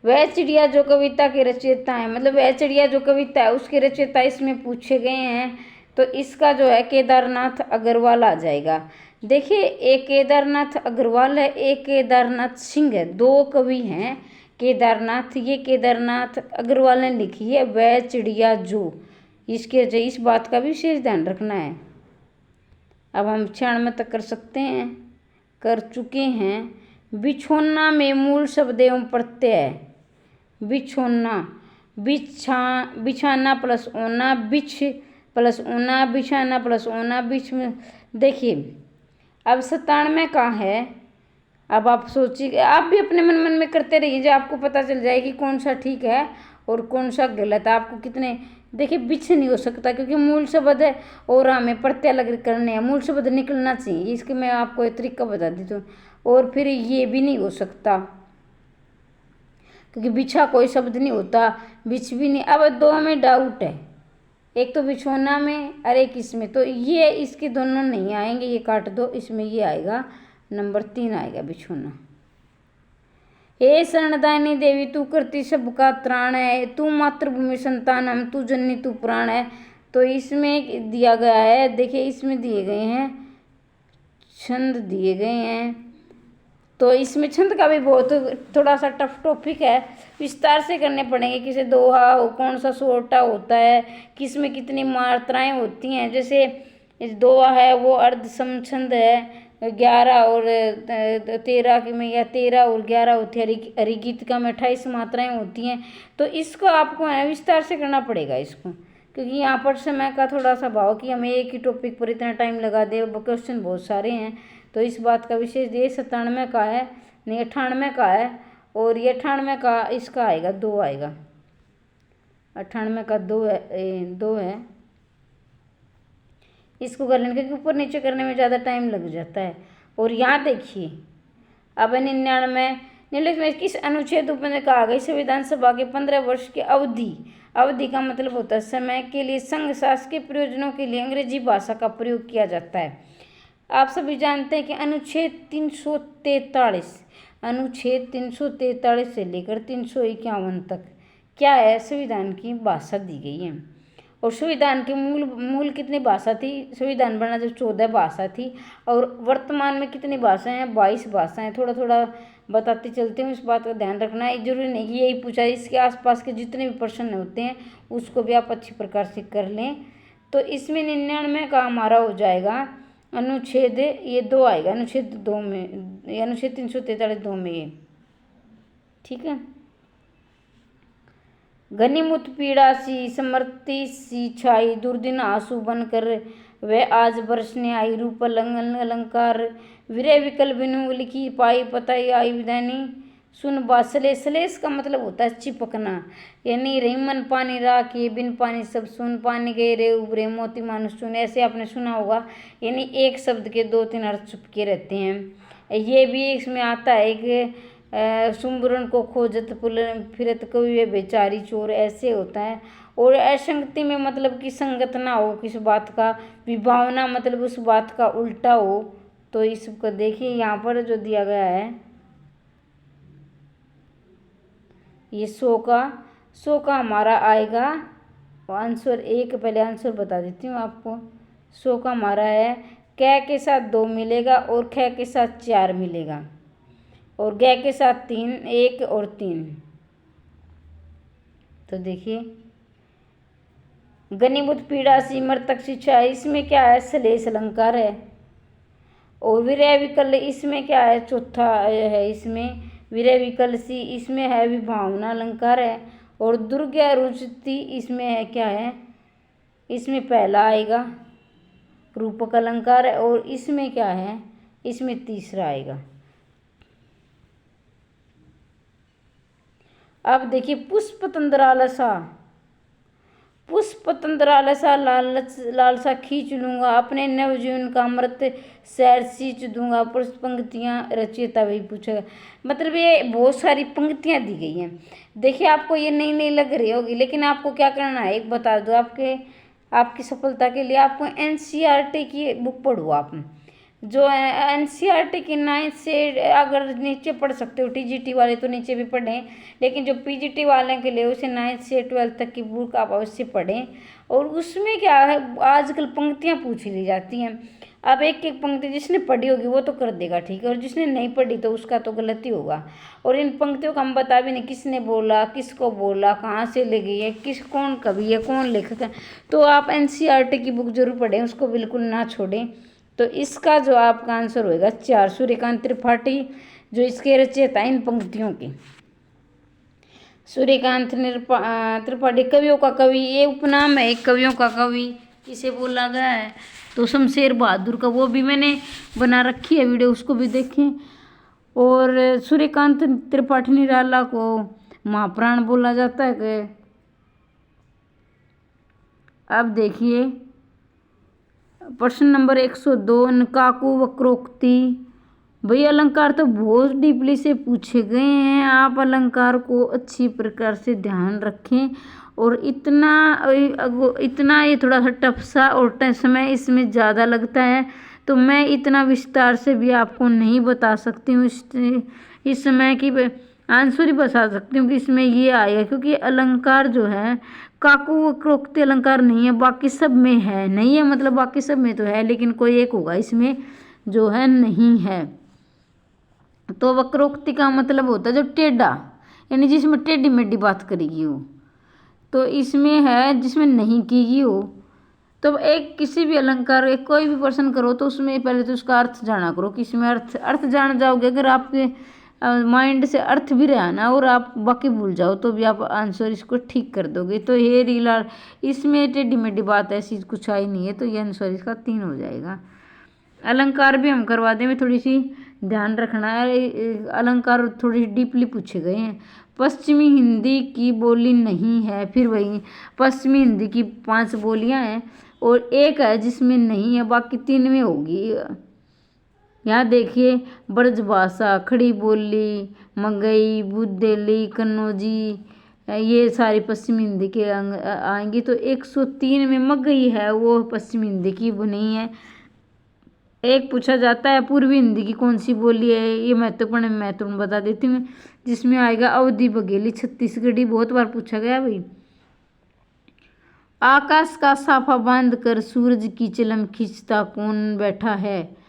वह चिड़िया जो कविता के रचयिता है, मतलब वह चिड़िया जो कविता है उसके रचयिता इसमें पूछे गए हैं। तो इसका जो है केदारनाथ अग्रवाल आ जाएगा। देखिए, एक केदारनाथ अग्रवाल है, एक केदारनाथ सिंह है, 2 कवि हैं केदारनाथ। ये केदारनाथ अग्रवाल ने लिखी है वह चिड़िया जो, इसके इस बात का भी विशेष ध्यान रखना है। अब हम 96 तक कर सकते हैं, कर चुके हैं। बिछोना में मूल शब्द एवं प्रत्यय है। बिछोना, बिछाना प्लस ओना, बिछ प्लस ओना, बिछाना प्लस ओना, बिछ में। देखिए, अब 97 का है। अब आप सोचिए, आप भी अपने मन मन में करते रहिए, जो आपको पता चल जाए कि कौन सा ठीक है और कौन सा गलत है। आपको कितने, देखिए बिछ नहीं हो सकता क्योंकि मूल शब्द है और हमें प्रत्यय लग करने हैं, मूल शब्द निकलना चाहिए। इसके मैं आपको एक तरीका बता देती हूँ। और फिर ये भी नहीं हो सकता। क्योंकि बिछा कोई शब्द नहीं होता, बिछ भी नहीं। अब दो में डाउट है, एक तो बिछोना में और एक इसमें, तो ये इसके दोनों नहीं आएंगे, ये काट दो, इसमें ये आएगा नंबर 3 आएगा बिछोना। हे शरणदायिनी देवी तू करती सबका त्राण है, तू मातृभूमि संतान हम, तू जननी तू प्राण है। तो इसमें दिया गया है, देखिए इसमें दिए गए हैं छंद दिए गए हैं, तो इसमें छंद का भी बहुत थोड़ा सा टफ टॉपिक है, विस्तार से करने पड़ेंगे। किसे दोहा हो, कौन सा सोटा होता है, किस में कितनी मात्राएं होती हैं। जैसे दोहा है वो अर्ध समछंद है, 11 और 13 में, या 13 और 11 होती है। हरिगीत का में 28 मात्राएं होती हैं। तो इसको आपको विस्तार से करना पड़ेगा इसको, क्योंकि यहाँ पर समय का थोड़ा सा भाव कि हमें एक ही टॉपिक पर इतना टाइम लगा दे, क्वेश्चन बहुत सारे हैं। तो इस बात का विशेष, ये 97 का है, नहीं 98 का है, और ये 98 का इसका आएगा 2 आएगा, 98 का 2 है। इसको कर लेने क्योंकि ऊपर नीचे करने में ज़्यादा टाइम लग जाता है। और यहाँ देखिए अब 99 में किस अनुच्छेद में कहा गया, संविधान सभा के 15 वर्ष की अवधि का मतलब होता है समय के लिए संघ शासकीय प्रयोजनों के लिए अंग्रेजी भाषा का प्रयोग किया जाता है। आप सभी जानते हैं कि अनुच्छेद 343 से लेकर 351 तक क्या है, संविधान की भाषा दी गई है। और संविधान की मूल कितनी भाषा थी, संविधान बना जब 14 भाषा थी, और वर्तमान में कितनी भाषाएं हैं, 22 भाषाएं। थोड़ा थोड़ा बताते चलते हैं, इस बात का ध्यान रखना है। जरूरी नहीं कि यही पूछा, इसके आसपास के जितने भी प्रश्न होते हैं उसको भी आप अच्छी प्रकार से कर लें। तो इसमें 99 का हमारा हो जाएगा अनुच्छेद, ये 2 आएगा, अनुच्छेद 2 में, अनुच्छेद 343 2 में ये, ठीक है। घनीमुत पीड़ा सी समर्ति सी छाई, दुर्दिन आंसू बनकर वह आज बरसने आई, रूप अलंकार विरह विकल बिनु लिखी पाई, पताई आई विधानी सुन बासले। सलेस का मतलब होता है चिपकना, यानी रहीमन पानी राखिए बिन पानी सब सुन, पानी गए रे उबरे मोती मानुष सुन। ऐसे आपने सुना होगा, यानी एक शब्द के 2-3 अर्थ चुपके रहते हैं। ये भी इसमें आता है एक सुमरन को खोजत पुल फिरत कोई बेचारी चोर, ऐसे होता है। और असंगति में मतलब कि संगत ना हो किस बात का, विभावना मतलब उस बात का उल्टा हो। तो इसको देखिए यहाँ पर जो दिया गया है, ये 100 का हमारा आएगा आंसर। एक पहले आंसर बता देती हूँ आपको। 100 का हमारा है, कै के साथ 2 मिलेगा और ख के साथ 4 मिलेगा, और गै के साथ 3, 1 और 3। तो देखिए घनीभूत पीड़ा सी मृतक शिक्षा, इसमें क्या है, सलेस अलंकार है। और विरह विकल इसमें क्या है, चौथा है इसमें विरह विकल सी, इसमें है विभावना अलंकार है। और दुर्गा रुचति इसमें है क्या है, इसमें पहला आएगा रूपक अलंकार है। और इसमें क्या है, इसमें तीसरा आएगा। अब देखिए पुष्प तंद्रालसा लालसा खींच लूंगा, अपने नवजीवन का अमृत सैर सींच दूंगा। पुष्प पंक्तियाँ रचयिता वही पूछेगा, मतलब ये बहुत सारी पंक्तियाँ दी गई हैं। देखिए आपको ये नई लग रही होगी, लेकिन आपको क्या करना है एक बता दो, आपकी सफलता के लिए आपको NCERT की बुक पढ़ो आप, जो NCERT की 9th से अगर नीचे पढ़ सकते हो, TGT वाले तो नीचे भी पढ़ें, लेकिन जो PGT वाले के लिए उसे 9th से 12th तक की बुक आप अवश्य पढ़ें। और उसमें क्या है, आजकल पंक्तियाँ पूछ ली जाती हैं। अब एक पंक्ति जिसने पढ़ी होगी वो तो कर देगा, ठीक है, और जिसने नहीं पढ़ी तो उसका तो गलती होगा। और इन पंक्तियों का हम बता भी नहीं किसने बोला, किसको बोला, कहाँ से ले गई है, कौन कवि है, कौन लेखक है। तो आप NCERT की बुक जरूर पढ़ें, उसको बिल्कुल ना छोड़ें। तो इसका जो आपका आंसर होएगा 4, सूर्यकांत त्रिपाठी जो इसके रचयिता इन पंक्तियों के। सूर्यकांत त्रिपाठी कवियों का कवि, ये उपनाम है एक कवियों का कवि, किसे बोला गया है, तो शमशेर बहादुर का। वो भी मैंने बना रखी है वीडियो, उसको भी देखें। और सूर्यकांत त्रिपाठी निराला को महाप्राण बोला जाता है कि। अब देखिए प्रश्न नंबर 102, काकू वक्रोक्ति भाई अलंकार तो बहुत डीपली से पूछे गए हैं, आप अलंकार को अच्छी प्रकार से ध्यान रखें। और इतना ये थोड़ा सा टफ सा और समय इसमें ज़्यादा लगता है, तो मैं इतना विस्तार से भी आपको नहीं बता सकती हूँ। इस समय की आंसर ही बता सकती हूँ कि इसमें ये आएगा, क्योंकि अलंकार जो है काकू क्रोक्ति अलंकार नहीं है, बाकी सब में है। नहीं है मतलब बाकी सब में तो है, लेकिन कोई एक होगा इसमें जो है नहीं है। तो वक्रोक्ति का मतलब होता है जो टेढ़ा, यानी जिसमें टेढ़ी मेढ़ी बात करेगी हो। तो इसमें है जिसमें नहीं की हो। तो एक किसी भी अलंकार एक कोई भी प्रश्न करो तो उसमें पहले तो उसका अर्थ जाना करो कि इसमें अर्थ जान जाओगे। अगर आपके माइंड से अर्थ भी रहा ना और आप बाकी भूल जाओ तो भी आप आंसर इसको ठीक कर दोगे। तो ये रीला इसमें टेढ़ी मेढ़ी बात ऐसी कुछ आई नहीं है, तो ये आंसर इसका 3 हो जाएगा। अलंकार भी हम करवा दें, थोड़ी सी ध्यान रखना है, अलंकार थोड़ी डीपली पूछे गए हैं। पश्चिमी हिंदी की बोली नहीं है, फिर वही पश्चिमी हिंदी की 5 बोलियां हैं और एक है जिसमें नहीं है, बाकी 3 में होगी। यहाँ देखिए ब्रजभाषा, खड़ी बोली, मगही, बुंदेली, कन्नौजी, ये सारी पश्चिमी हिंदी के अंग आएंगी। तो 103 में मगही है, वो पश्चिमी हिंदी की वो नहीं है। एक पूछा जाता है पूर्वी हिंदी की कौन सी बोली है, ये महत्वपूर्ण बता देती हूँ, जिसमें आएगा अवधी, बघेली, छत्तीसगढ़ी। बहुत बार पूछा गया भाई। आकाश का साफा बांध कर सूरज की चिलम खींचता कौन बैठा है।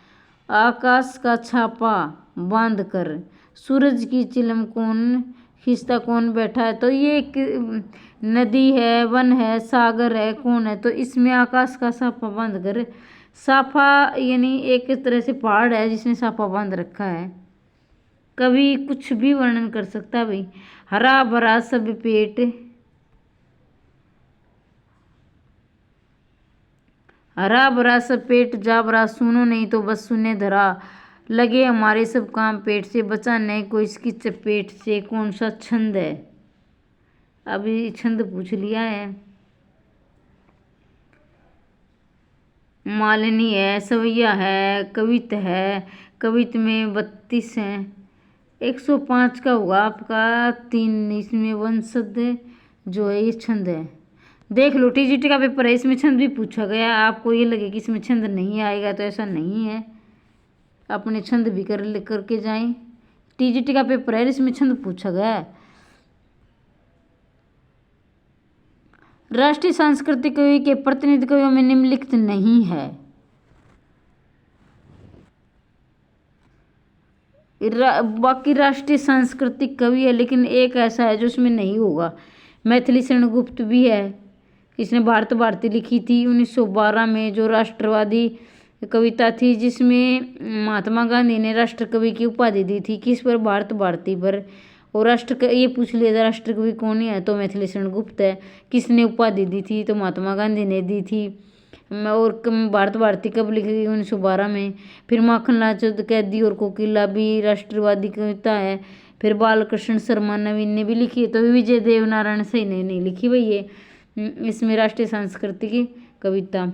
आकाश का छापा बांध कर सूरज की चिलम खींचता कौन बैठा है। तो ये एक नदी है, वन है, सागर है, कौन है। तो इसमें आकाश का साफा बांध कर, साफा यानी एक तरह से पहाड़ है जिसने साफा बांध रखा है। कभी कुछ भी वर्णन कर सकता है भाई। हरा भरा सब पेट, हरा भरा सब पेट जा भरा, सुनो नहीं तो बस सुने धरा। लगे हमारे सब काम पेट से, बचा नहीं कोई इसकी चपेट से। कौन सा छंद है, अभी छंद पूछ लिया है। मालिनी है, सवैया है, कवित है, कवित में 32 हैं। 105 का होगा आपका 3, इसमें वंशद जो है ये छंद है। देख लो टीजीटी का पेपर है, इसमें छंद भी पूछा गया। आपको ये लगे कि इसमें छंद नहीं आएगा तो ऐसा नहीं है, अपने छंद भी करके जाएं। टीजीटी का पेपर है, इसमें छंद पूछा गया है। राष्ट्रीय सांस्कृतिक कवि के प्रतिनिधि कवियों में निम्नलिखित नहीं है। बाकी राष्ट्रीय सांस्कृतिक कवि है, लेकिन एक ऐसा है जो उसमें नहीं होगा। मैथिली शरण गुप्त भी है, इसने भारत भारती लिखी थी 1912 में, जो राष्ट्रवादी कविता थी, जिसमें महात्मा गांधी ने राष्ट्र कवि की उपाधि दी थी। किस पर, भारत भारती पर। और ये पूछ लिया था राष्ट्र कवि कौन है, तो मैथिली शरण गुप्त है। किसने उपाधि दी थी, तो महात्मा गांधी ने दी थी। और भारत भारती कब लिखी गई, 1912 में। फिर माखनलाल चौधरी कैदी और कोकिला भी राष्ट्रवादी कविता है। फिर बालकृष्ण शर्मा नवीन ने भी लिखी है। तो विजय देवनारायण सही ने नहीं लिखी भाई ये इसमें राष्ट्रीय सांस्कृतिक कविता।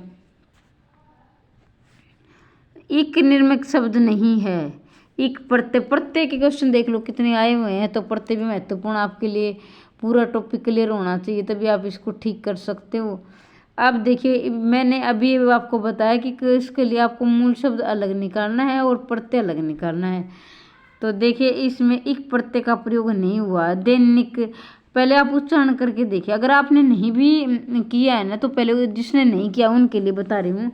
इक निर्मित शब्द नहीं है। इक प्रत्यय के क्वेश्चन देख लो कितने आए हुए हैं, तो प्रत्यय भी महत्वपूर्ण आपके लिए पूरा टॉपिक क्लियर होना चाहिए, तभी आप इसको ठीक कर सकते हो। अब देखिए मैंने अभी आपको बताया कि इसके लिए आपको मूल शब्द अलग निकालना है और प्रत्यय अलग निकालना है। तो देखिए इसमें इक प्रत्यय का प्रयोग नहीं हुआ। दैनिक पहले आप उच्चारण करके देखिए, अगर आपने नहीं भी किया है ना, तो पहले जिसने नहीं किया उनके लिए बता रही हूँ,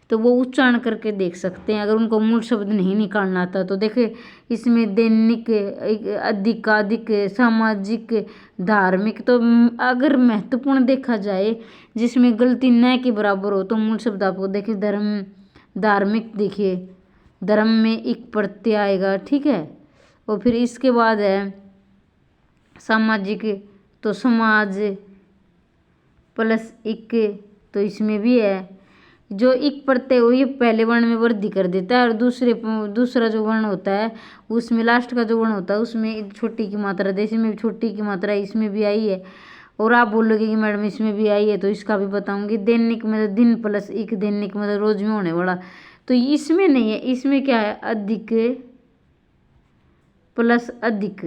तो वो उच्चारण करके देख सकते हैं अगर उनको मूल शब्द नहीं निकालना आता। तो देखिए इसमें दैनिक, अधिकाधिक, सामाजिक, धार्मिक। तो अगर महत्वपूर्ण देखा जाए जिसमें गलती न के बराबर हो, तो मूल शब्द आपको देखिए धर्म, धार्मिक, देखिए धर्म में एक प्रत्यय आएगा, ठीक है। और फिर इसके बाद है सामाजिक, तो समाज प्लस इक, तो इसमें भी है जो इक प्रत्यय हो ये पहले वर्ण में वृद्धि कर देता है, और दूसरा जो वर्ण होता है उसमें लास्ट का जो वर्ण होता है उसमें छोटी की मात्रा दे, इसमें भी छोटी की मात्रा इसमें भी आई है। और आप बोलोगे कि मैडम इसमें भी आई है, तो इसका भी बताऊंगी। दैनिक मतलब दिन प्लस इक, दैनिक मतलब रोज में होने वाला, तो इसमें नहीं है। इसमें क्या है, अधिक प्लस अधिक,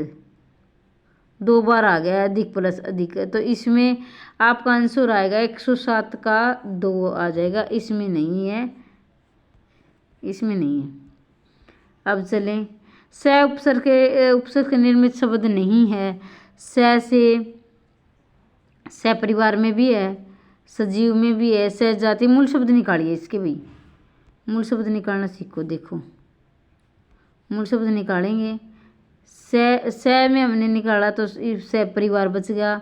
2 बार आ गया अधिक प्लस अधिक, तो इसमें आपका आंसर आएगा 107 का 2 आ जाएगा, इसमें नहीं है, इसमें नहीं है। अब चलें, स उपसर्ग के निर्मित शब्द नहीं है। से परिवार में भी है, सजीव में भी है, सहजाति। मूल शब्द निकालिए इसके भाई, मूल शब्द निकालना सीखो। देखो मूल शब्द निकालेंगे, स में हमने निकाला तो स परिवार बच गया,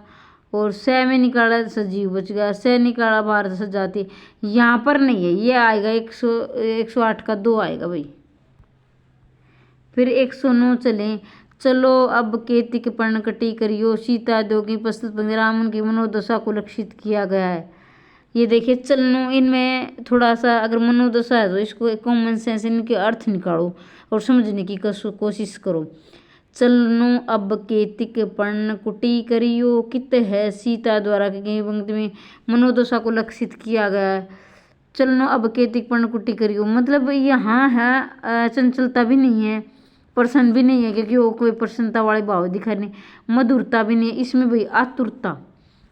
और स में निकाला सजीव बच गया, स निकाला बाहर सजाती, यहाँ पर नहीं है, ये आएगा 108 का 2 आएगा भाई। फिर 109 चलें, चलो अब केतिक पर्ण कटी करियो, सीता दोगी प्रस्तुत राम उनकी मनोदशा को लक्षित किया गया है। ये देखिए चलनो, इनमें थोड़ा सा अगर मनोदशा है तो इसको कॉमन सेंस इनके अर्थ निकालो और समझने की कोशिश करो। चलनो अब केतिक पर्ण कुटी करियो, कित है सीता द्वारा की पंक्ति में मनोदशा को लक्षित किया गया है। चलनो अब केतिक पर्ण कुटी करियो मतलब यहाँ है चंचलता भी नहीं है, प्रसन्न भी नहीं है, क्योंकि वो कोई प्रसन्नता वाले भाव दिखा नहीं, मधुरता भी नहीं है इसमें भाई। आतुरता,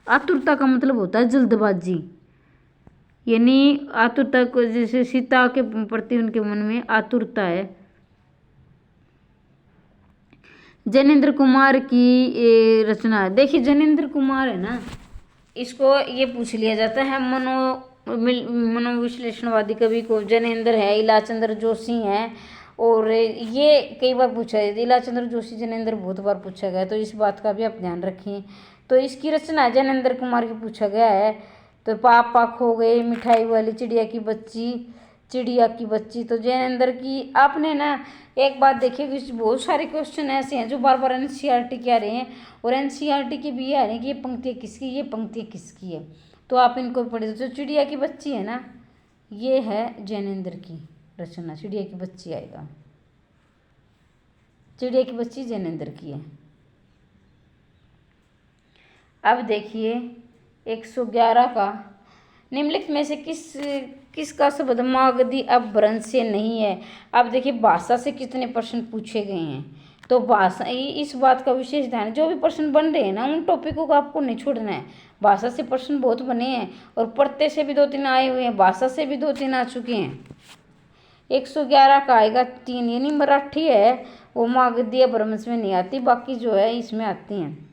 आतुरता का मतलब होता है जल्दबाजी, यानी आतुरता को, जैसे सीता के प्रति उनके मन में आतुरता है। जैनेन्द्र कुमार की रचना है। देखिए जैनेन्द्र कुमार है ना, इसको ये पूछ लिया जाता है मनोविश्लेषणवादी कवि को। जैनेन्द्र है, इलाचंद्र जोशी है, और ये कई बार पूछा है, इलाचंद्र जोशी जैनेन्द्र बहुत बार पूछा गया, तो इस बात का भी आप ध्यान रखें। तो इसकी रचना जैनेन्द्र कुमार की पूछा गया है। तो पापा खो गए, मिठाई वाली चिड़िया की बच्ची, चिड़िया की बच्ची, तो जैनेन्द्र की। आपने ना एक बात देखिए कि बहुत सारे क्वेश्चन ऐसे हैं जो बार बार एनसीईआरटी के आ रहे हैं, और एनसीईआरटी के भी आ रहे हैं कि ये पंक्तियाँ किसकी, ये पंक्तियाँ किसकी है, तो आप इनको पढ़े। तो चिड़िया की बच्ची है ना, ये है जैनेन्द्र की रचना, चिड़िया की बच्ची आएगा, चिड़िया की बच्ची जैनेन्द्र की है। अब देखिए 111 का, निम्नलिखित में से किसका शब्द मागधी अपभ्रंश से नहीं है। अब देखिए भाषा से कितने प्रश्न पूछे गए हैं, तो भाषा, इस बात का विशेष ध्यान, जो भी प्रश्न बन रहे हैं ना उन टॉपिकों को आपको नहीं छोड़ना है। भाषा से प्रश्न बहुत बने हैं, और प्रत्यय से भी 2-3 आए हुए हैं, भाषा से भी 2-3 आ चुके हैं। 111 का आएगा 3, यानी मराठी है वो मागधी अपभ्रंश में नहीं आती, बाकी जो है इसमें आती हैं।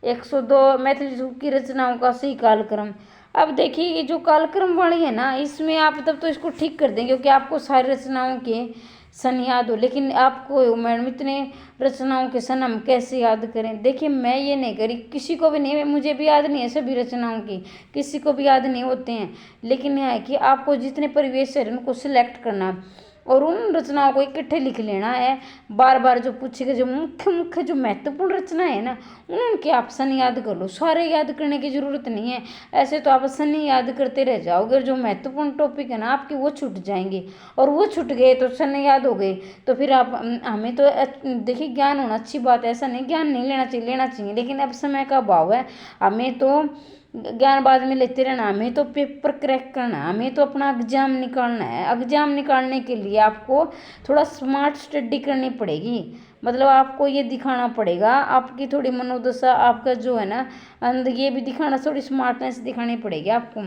102 मैथिली की रचनाओं का सही कालक्रम। अब देखिए ये जो कालक्रम वाली है ना, इसमें आप तब तो इसको ठीक कर देंगे क्योंकि आपको सारी रचनाओं के सन याद हो, लेकिन आपको मैडम इतने रचनाओं के सन हम कैसे याद करें। देखिए मैं ये नहीं करी, किसी को भी नहीं, मुझे भी याद नहीं है सभी रचनाओं की, किसी को भी याद नहीं होते हैं, लेकिन यह है कि आपको जितने परिवेश है उनको सिलेक्ट करना और उन रचनाओं को इकट्ठे लिख लेना है। बार बार जो पूछेगा, जो मुख्य जो महत्वपूर्ण रचना है ना, उनके आप सन याद कर लो, सारे याद करने की ज़रूरत नहीं है। ऐसे तो आप सन ही याद करते रह जाओगे, जो महत्वपूर्ण टॉपिक है ना आपके वो छूट जाएंगे, और वो छूट गए तो सन याद हो गए तो फिर आप, हमें तो देखिए ज्ञान होना अच्छी बात है, ऐसा नहीं ज्ञान नहीं लेना चाहिए, लेकिन अब समय का अभाव है, हमें तो ज्ञान बाद में लेते रहना, हमें तो पेपर क्रैक करना, हमें तो अपना एग्जाम निकालना है। एग्जाम निकालने के लिए आपको थोड़ा स्मार्ट स्टडी करनी पड़ेगी, मतलब आपको ये दिखाना पड़ेगा, आपकी थोड़ी मनोदशा, आपका जो है ना अंदर, ये भी दिखाना, थोड़ी स्मार्टनेस दिखानी पड़ेगी आपको।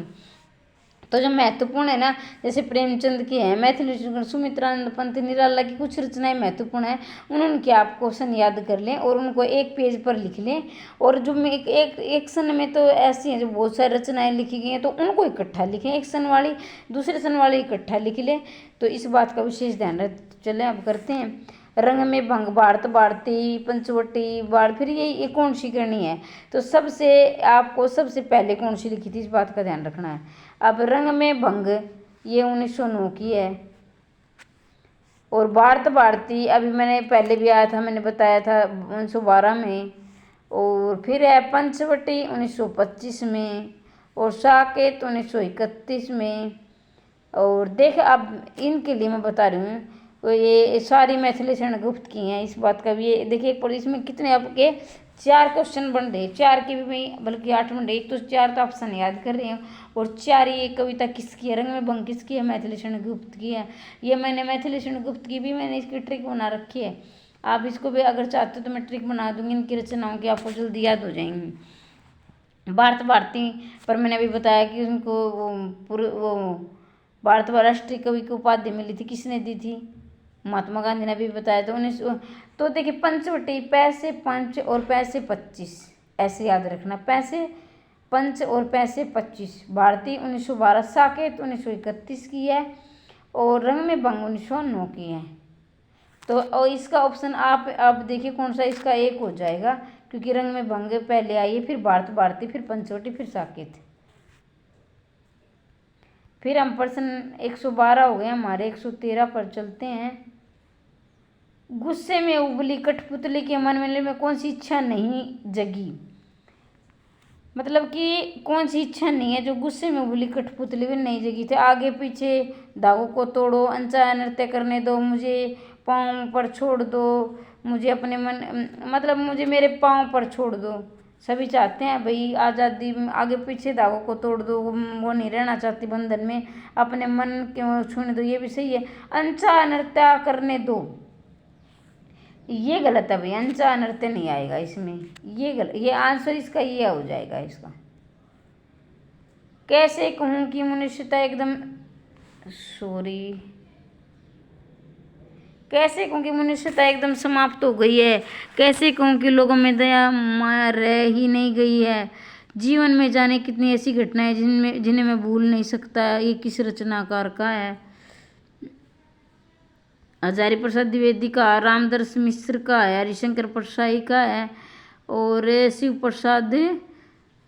तो जो महत्वपूर्ण है ना, जैसे प्रेमचंद की है, मैथिली सुमित्रानंद पंत निराला की कुछ रचनाएं महत्वपूर्ण है, उनके आप क्वेश्चन याद कर लें और उनको एक पेज पर लिख लें। और जो एक सन में तो ऐसी हैं जो बहुत सारी रचनाएं लिखी गई हैं, तो उनको इकट्ठा लिखें, एक सन वाली दूसरे सन वाली इकट्ठा लिख लें, तो इस बात का विशेष ध्यान रख। चलें अब करते हैं रंग में भंग, भारत भारती, पंचवटी बाढ़। फिर ये कौन सी करनी है, तो आपको सबसे पहले कौन सी लिखी थी इस बात का ध्यान रखना है। अब रंग में भंग ये 1909 की है, और भारत भारती अभी मैंने पहले भी आया था, मैंने बताया था 1912 में, और फिर है पंचवटी 1925 में, और साकेत 1931 में। और देख अब इनके लिए मैं बता रही हूँ, तो ये सारी मैथिली शरण गुप्त की हैं, इस बात का भी ये देखिए पर इसमें कितने आपके 4 क्वेश्चन बन रहे हैं, 4 के भी मैं बल्कि 8 बन रहे, एक तो 4 तो ऑप्शन याद कर रहे हैं, और 4 ये कविता किसकी है, रंग में भंग किसकी है, मैथिली शरण गुप्त की है। ये मैंने मैथिली शरण गुप्त की भी मैंने इसकी ट्रिक बना रखी है, आप इसको भी अगर चाहते हो तो मैं ट्रिक बना दूंगी इनकी रचनाओं की, आपको जल्दी याद हो जाएंगी। भारत भारती पर मैंने अभी बताया कि उनको वो भारत राष्ट्रीय कवि की उपाधि मिली थी, किसने दी थी? महात्मा गांधी ने भी बताया था 19। तो देखिए पंचवटी, पैसे पंच और पैसे 25, ऐसे याद रखना, पैसे पंच और पैसे 25। भारती 1912, साकेत 1931 की है और रंग में भंग 1909 की है। तो और इसका ऑप्शन आप देखिए कौन सा इसका एक हो जाएगा, क्योंकि रंग में भंग पहले आई है, फिर भारत भारती, फिर पंचवटी, फिर साकेत। फिर हम प्रश्न 112 हो गए हमारे, 113 पर चलते हैं। गुस्से में उबली कठपुतली के मन में कौन सी इच्छा नहीं जगी? मतलब कि कौन सी इच्छा नहीं है जो गुस्से में उबली कठपुतली में नहीं जगी थी? आगे पीछे धागों को तोड़ो, अनचाहा नृत्य करने दो, मुझे पाँव पर छोड़ दो, मुझे अपने मन मतलब मुझे मेरे पाँव पर छोड़ दो। सभी चाहते हैं भाई आज़ादी, आगे पीछे धागों को तोड़ दो, वो नहीं रहना चाहती बंधन में, अपने मन के छूने दो, ये भी सही है। अनचाहा नृत्य करने दो, ये गलत है भाई, अनचाहा नृत्य नहीं आएगा इसमें, ये गलत, ये आंसर इसका ये हो जाएगा इसका। कैसे कहूँ कि मनुष्यता एकदम कैसे कहूँ कि मनुष्यता एकदम समाप्त हो गई है? कैसे कहूँ कि लोगों में दया माया रह ही नहीं गई है? जीवन में जाने कितनी ऐसी घटनाएं जिन्हें मैं भूल नहीं सकता। ये किस रचनाकार का है? हजारी प्रसाद द्विवेदी का, रामदर्श मिश्र का है, हरिशंकर परसाई का है और शिव प्रसाद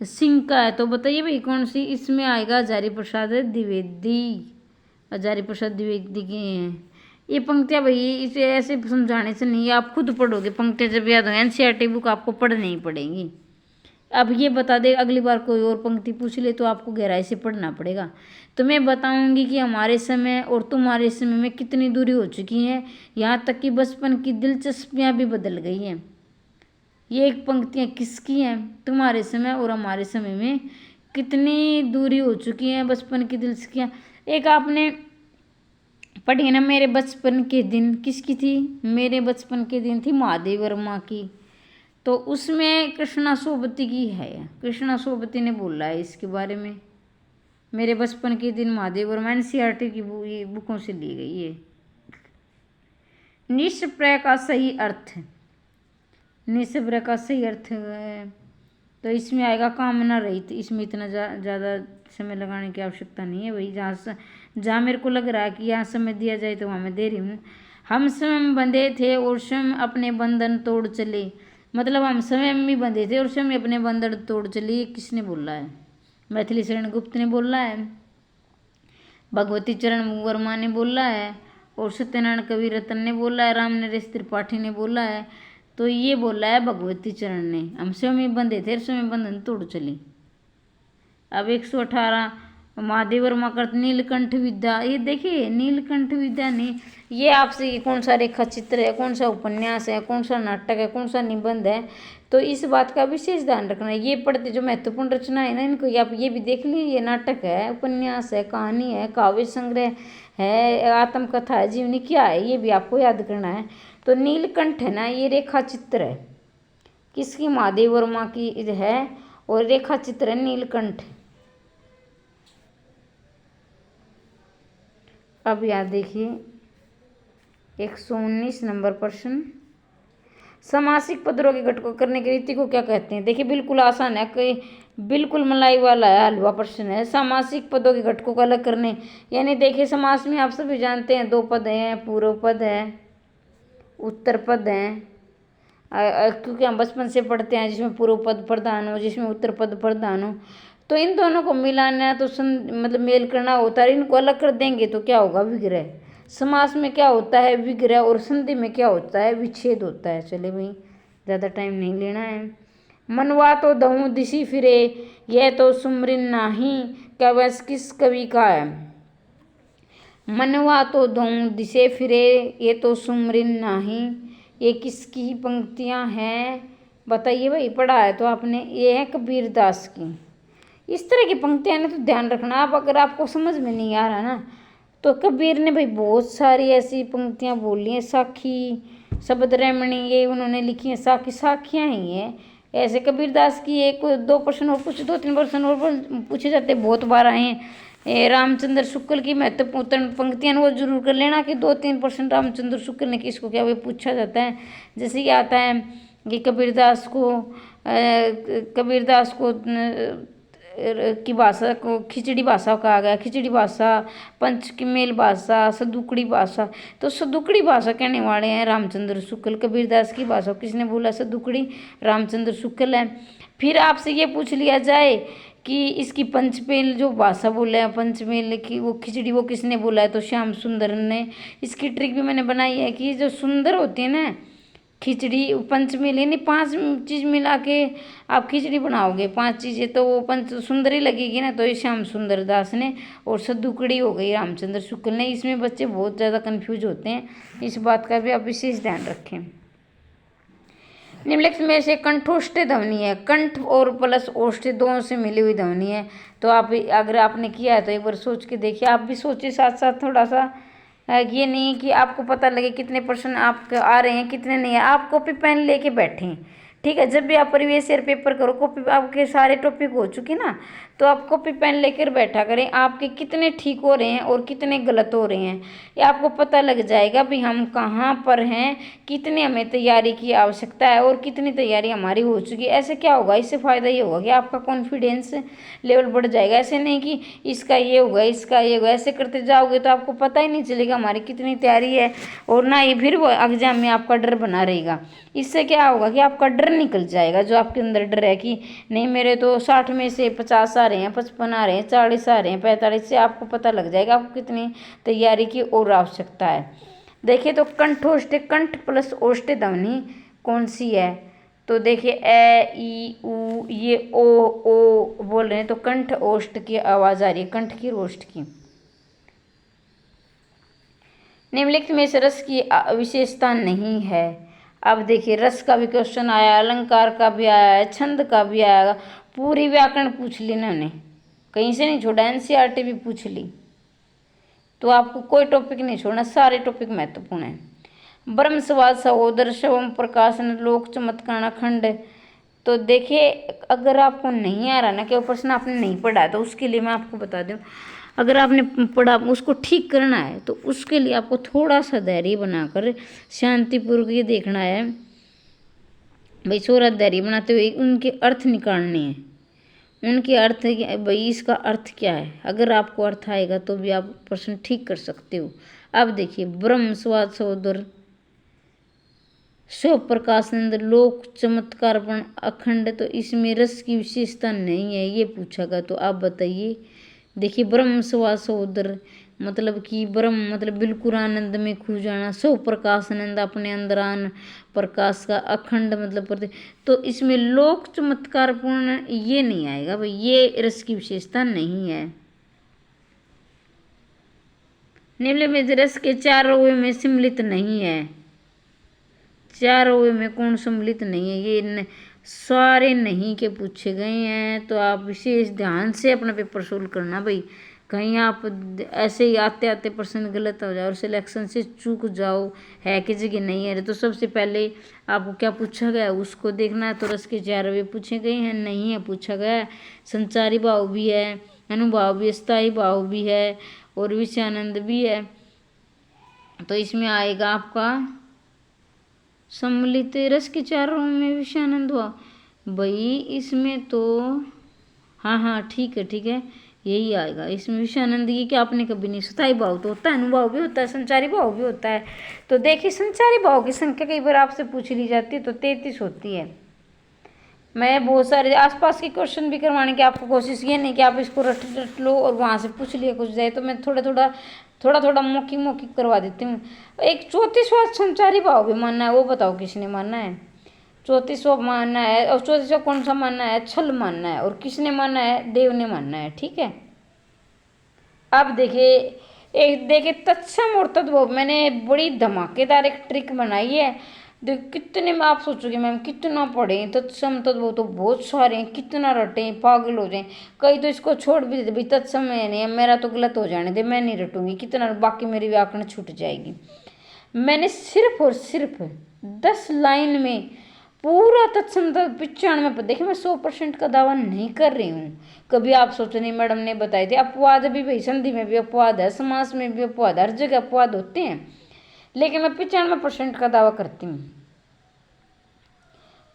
सिंह का है। तो बताइए भाई कौन सी इसमें आएगा? हजारी प्रसाद द्विवेदी, हजारी प्रसाद द्विवेदी के हैं ये पंक्तियाँ। भाई इसे ऐसे समझाने से नहीं, आप खुद पढ़ोगे पंक्तियाँ जब याद हो। एनसीईआरटी बुक आपको पढ़नी ही पड़ेगी। अब ये बता दे, अगली बार कोई और पंक्ति पूछ ले तो आपको गहराई से पढ़ना पड़ेगा। तो मैं बताऊंगी कि हमारे समय और तुम्हारे समय में कितनी दूरी हो चुकी है, यहाँ तक कि बचपन की दिलचस्पियाँ भी बदल गई हैं। ये एक पंक्तियाँ किसकी हैं? तुम्हारे समय और हमारे समय में कितनी दूरी हो चुकी है, बचपन की दिलचस्पियाँ। एक आपने पढ़ी ना, मेरे बचपन के दिन, किसकी थी? मेरे बचपन के दिन थी महादेव वर्मा की। तो उसमें कृष्णा सोबती की है, कृष्णा सोबती ने बोला है इसके बारे में। मेरे बचपन के दिन महादेव वर्मा, एनसीईआरटी की बुकों से ली गई है। निष्प्रय का सही अर्थ, निष्प्रय का सही अर्थ तो इसमें आएगा कामना रहित। इसमें इतना ज़्यादा समय लगाने की आवश्यकता नहीं है भाई। जहाँ मेरे को लग रहा है कि यहाँ समय दिया जाए तो वहाँ मैं दे रही हूँ। हम स्वयं बंधे थे और स्वयं अपने बंधन तोड़ चले, मतलब हम स्वयं भी बंधे थे और स्वयं अपने बंधन तोड़ चले। ये किसने बोला है? मैथिली शरण गुप्त ने बोला है, भगवती चरण वर्मा ने बोला है और सत्यनारायण कवि रतन ने बोला है, राम नरेश त्रिपाठी ने बोला है। तो ये बोला है भगवती चरण ने, हम स्वयं बंधे थे स्वयं बंधन तोड़ चले। अब 118 महादेव वर्मा का नीलकंठ विद्या। ये देखिए नीलकंठ विद्या ने, ये आपसे कौन सा रेखा चित्र है, कौन सा उपन्यास है, कौन सा नाटक है, कौन सा निबंध है, तो इस बात का विशेष ध्यान रखना है। ये पढ़ते जो महत्वपूर्ण रचना है ना, इनको आप ये भी देख लीजिए, ये नाटक है, उपन्यास है, कहानी है, काव्य संग्रह है, आत्मकथा है, जीवनी क्या है, ये भी आपको याद करना है। तो नीलकंठ है ना, ये रेखा चित्र है किसकी? महादेव वर्मा की है और रेखा चित्र है नीलकंठ। अब याद देखिए 119 नंबर प्रश्न, समासिक पदों के घटकों करने की रीति को क्या कहते हैं? देखिए बिल्कुल आसान है, कोई बिल्कुल मलाई वाला है, हलवा प्रश्न है। समासिक पदों के घटकों को अलग करने, यानी देखिए समास में आप सभी जानते हैं 2 पद हैं, पूर्व पद है, उत्तर पद हैं, क्योंकि हम बचपन से पढ़ते हैं जिसमें पूर्व पद प्रधान हो, जिसमें उत्तर पद प्रधान हो। तो इन दोनों को मिलाना तो मतलब मेल करना होता है। इनको अलग कर देंगे तो क्या होगा? विग्रह। समास में क्या होता है? विग्रह। और संधि में क्या होता है? विच्छेद होता है। चले भाई ज़्यादा टाइम नहीं लेना है। मनवा तो दहूँ दिशी फिरे, यह तो सुमरिन नाही, कवि किस कवि का है? मनवा तो दहूँ दिशे फिरे, ये तो सुमरिन नाही, ये किसकी पंक्तियाँ हैं? बताइए भाई, पढ़ा है तो आपने। ये है कबीर दास की। इस तरह की पंक्तियाँ ना तो ध्यान रखना आप, अगर आपको समझ में नहीं आ रहा ना, तो कबीर ने भाई बहुत सारी ऐसी पंक्तियाँ बोली हैं। साखी शब्द रैमणी ये उन्होंने लिखी है, साखियाँ ही हैं। ऐसे कबीरदास की एक दो प्रश्न और पूछे, 2-3 प्रश्न और पूछे जाते, बहुत बार आए हैं। रामचंद्र शुक्ल की महत्वपूर्ण पंक्तियां वो जरूर कर लेना कि 2-3 प्रश्न रामचंद्र शुक्ल ने किसको क्या वो पूछा जाता है। जैसे ये आता है कि कबीरदास को की भाषा को खिचड़ी भाषा कहा गया। खिचड़ी भाषा, पंचमेल भाषा, सदुकड़ी भाषा। तो सदुकड़ी भाषा कहने वाले हैं रामचंद्र शुक्ल। कबीरदास की भाषा किसने बोला? सदुकड़ी, रामचंद्र शुक्ल है। फिर आपसे ये पूछ लिया जाए कि इसकी पंचमेल जो भाषा बोला है, पंचमेल की वो खिचड़ी वो किसने बोला है? तो श्याम सुंदर ने। इसकी ट्रिक भी मैंने बनाई है कि जो सुंदर होती है ना खिचड़ी, पंचमेल यानी 5 चीज़ मिला के आप खिचड़ी बनाओगे, 5 चीज़ें, तो वो पंच सुंदर ही लगेगी ना। तो ये श्याम सुंदर दास ने, और सदुकड़ी हो गई रामचंद्र शुक्ल ने। इसमें बच्चे बहुत ज़्यादा कंफ्यूज होते हैं, इस बात का भी आप विशेष ध्यान रखें। निम्नलिखित में से कंठोष्ठ ध्वनि है, कंठ और प्लस ओष्ठ दोनों से मिली हुई ध्वनि है। तो आप अगर आपने किया है तो एक बार सोच के देखिए, आप भी सोचिए साथ साथ थोड़ा सा। ये नहीं कि आपको पता लगे कितने % आपके आ रहे हैं कितने नहीं है। आप कॉपी पेन लेके बैठें, ठीक है। जब भी आप प्रीवियस ईयर पेपर करो, कॉपी आपके सारे टॉपिक हो चुके ना, तो आप कॉपी पेन लेकर बैठा करें। आपके कितने ठीक हो रहे हैं और कितने गलत हो रहे हैं, ये आपको पता लग जाएगा भी हम कहाँ पर हैं, कितने हमें तैयारी की आवश्यकता है और कितनी तैयारी हमारी हो चुकी है। ऐसे क्या होगा, इससे फ़ायदा ये होगा कि आपका कॉन्फिडेंस लेवल बढ़ जाएगा। ऐसे नहीं कि इसका ये होगा, इसका ये होगा, ऐसे करते जाओगे तो आपको पता ही नहीं चलेगा हमारी कितनी तैयारी है, और ना ही फिर वो एग्जाम में आपका डर बना रहेगा। इससे क्या होगा कि आपका डर निकल जाएगा, जो आपके अंदर डर है कि नहीं मेरे तो 60 में से 50 आ रहे हैं, 55 आ रहे हैं, 40 आ रहे हैं, 45 से आपको पता लग जाएगा आपको कितनी तैयारी की और आवश्यकता है। देखिए तो कंठोष्ठ, कंठ प्लस ओष्ठ ध्वनि कौन सी है? तो देखिए ए ई उ, ये ओ बोल रहे हैं, तो कंठ ओष्ठ की आवाज़ आ रही है, कंठ की ओष्ठ की। निम्नलिखित में से रस की विशेषता नहीं है। अब देखिए रस का भी क्वेश्चन आया, अलंकार का भी आया है, छंद का भी आएगा, पूरी व्याकरण पूछ ली इन्होंने, कहीं से नहीं छोड़ा, एनसीईआरटी भी पूछ ली। तो आपको कोई टॉपिक नहीं छोड़ना, सारे टॉपिक महत्वपूर्ण हैं। ब्रह्म सवाल सहोदर शवम प्रकाशन लोक चमत्कार खंड। तो देखिए अगर आपको नहीं आ रहा ना, कि वो प्रश्न आपने नहीं पढ़ा, तो उसके लिए मैं आपको बता दूं, अगर आपने पढ़ा उसको ठीक करना है तो उसके लिए आपको थोड़ा सा धैर्य बनाकर शांतिपूर्वक ये देखना है भाई, थोड़ा धैर्य बनाते हुए उनके अर्थ निकालने हैं। उनके अर्थ भाई इसका अर्थ क्या है, अगर आपको अर्थ आएगा तो भी आप प्रश्न ठीक कर सकते हो। अब देखिए ब्रह्म स्वाद सहोदर शिव प्रकाशानंद लोक चमत्कारपण अखंड, तो इसमें रस की विशेषता नहीं है, ये पूछा गया। तो आप बताइए। देखिए ब्रह्म स्वाद सहोदर मतलब कि ब्रह्म मतलब बिल्कुल आनंद में खो जाना, शिव प्रकाशानंद अपने अंदर आन प्रकाश का, अखंड मतलब प्रति, तो इसमें लोक चमत्कारपूर्ण ये नहीं आएगा भाई, ये रस की विशेषता नहीं है। निम्न में रस के 4 रोए में सम्मिलित नहीं है, 4 रोए में कौन सम्मिलित नहीं है, ये सारे नहीं के पूछे गए हैं। तो आप विशेष ध्यान से अपना पेपर सोल्व करना भाई, कहीं आप ऐसे ही आते आते प्रश्न गलत हो जाओ और सिलेक्शन से चूक जाओ, है कि जगह नहीं है। तो सबसे पहले आपको क्या पूछा गया है उसको देखना है। तो रस के 4 रोए पूछे गए हैं, नहीं है पूछा गया है। संचारी भाव भी है, अनुभाव भी, स्थायी भाव भी है और विषयानंद भी है। तो इसमें आएगा आपका सम्मिलित रस के 4 रोए में विषयानंद हुआ भाई, इसमें तो हाँ ठीक है यही आएगा। इसमें विषयानंद की क्या आपने कभी नहीं, स्थायी भाव तो होता है, अनुभाव भी होता है, संचारी भाव भी होता है। तो देखिए संचारी भाव की संख्या कई बार आपसे पूछ ली जाती है, तो 33 होती है। मैं बहुत सारे आसपास के क्वेश्चन भी करवाने की आपको कोशिश, ये नहीं कि आप इसको रट लो और वहाँ से पूछ लिया कुछ जाए, तो मैं थोड़ा मौखिक करवा देती हूँ। एक 34वां संचारी भाव भी मानना है, वो बताओ किसने मानना है? 34वां मानना है, और 34वां कौन सा मानना है? छल मानना है। और किसने मानना है? देव ने मानना है, ठीक है। अब देखिए तत्सम और तद्भव, मैंने बड़ी धमाकेदार एक ट्रिक बनाई है। देखो कितने में आप सोचोगे मैम कितना पढ़े, तत्सम तद्भव तो बहुत सारे हैं, कितना रटे पागल हो जाए। कई तो इसको छोड़ भी देते भाई, तत्सम है नहीं, मेरा तो गलत हो जाने दे, मैं नहीं रटूंगी, कितना बाकी मेरी व्याकरण छूट जाएगी। मैंने सिर्फ और सिर्फ 10 लाइन में पूरा तत्सम 95। देखिए मैं 100% का दावा नहीं कर रही हूँ। कभी आप सोचो नहीं मैडम ने बताई थी, अपवाद भी भाई, संधि में भी अपवाद है, समास में भी अपवाद, हर जगह अपवाद होते हैं, लेकिन मैं 95% का दावा करती हूँ।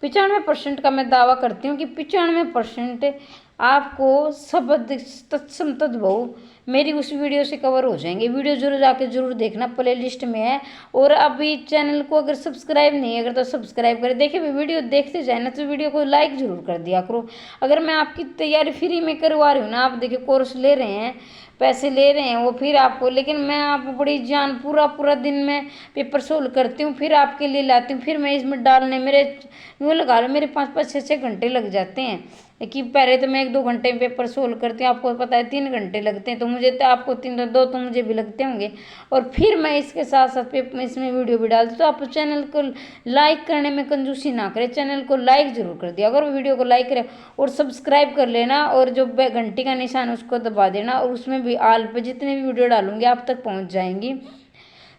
95% का मैं दावा करती हूँ कि 95% आपको शब्द तत्सम तद्भव मेरी उस वीडियो से कवर हो जाएंगे। वीडियो जरूर जाके जरूर देखना, प्ले लिस्ट में है। और अभी चैनल को अगर सब्सक्राइब नहीं है अगर तो सब्सक्राइब करें। देखिए वीडियो देखते जाए ना तो वीडियो को लाइक जरूर कर दिया करो। अगर मैं आपकी तैयारी फ्री में करवा रही हूँ ना, आप देखिए कोर्स ले रहे हैं, पैसे ले रहे हैं वो फिर आपको, लेकिन मैं आपको बड़ी जान पूरा दिन में पेपर सोल्व करती हूँ, फिर आपके लिए लाती हूँ, फिर मैं इसमें डालने मेरे यूँ लगा लो मेरे 5-5 6-6 घंटे लग जाते हैं। कि पहले तो मैं 1-2 घंटे में पेपर सोल्व करती हूँ, आपको पता है 3 घंटे लगते हैं, तो मुझे तो आपको 2 तो मुझे भी लगते होंगे। और फिर मैं इसके साथ साथ पेपर इसमें वीडियो भी डालती हूँ। तो आप चैनल को लाइक करने में कंजूसी ना करें, चैनल को लाइक जरूर कर दिया अगर वीडियो को लाइक करें, और सब्सक्राइब कर लेना, और जो घंटी का निशान उसको दबा देना, और उसमें भी आल पे जितने भी वीडियो डालूंगी आप तक पहुँच जाएंगी।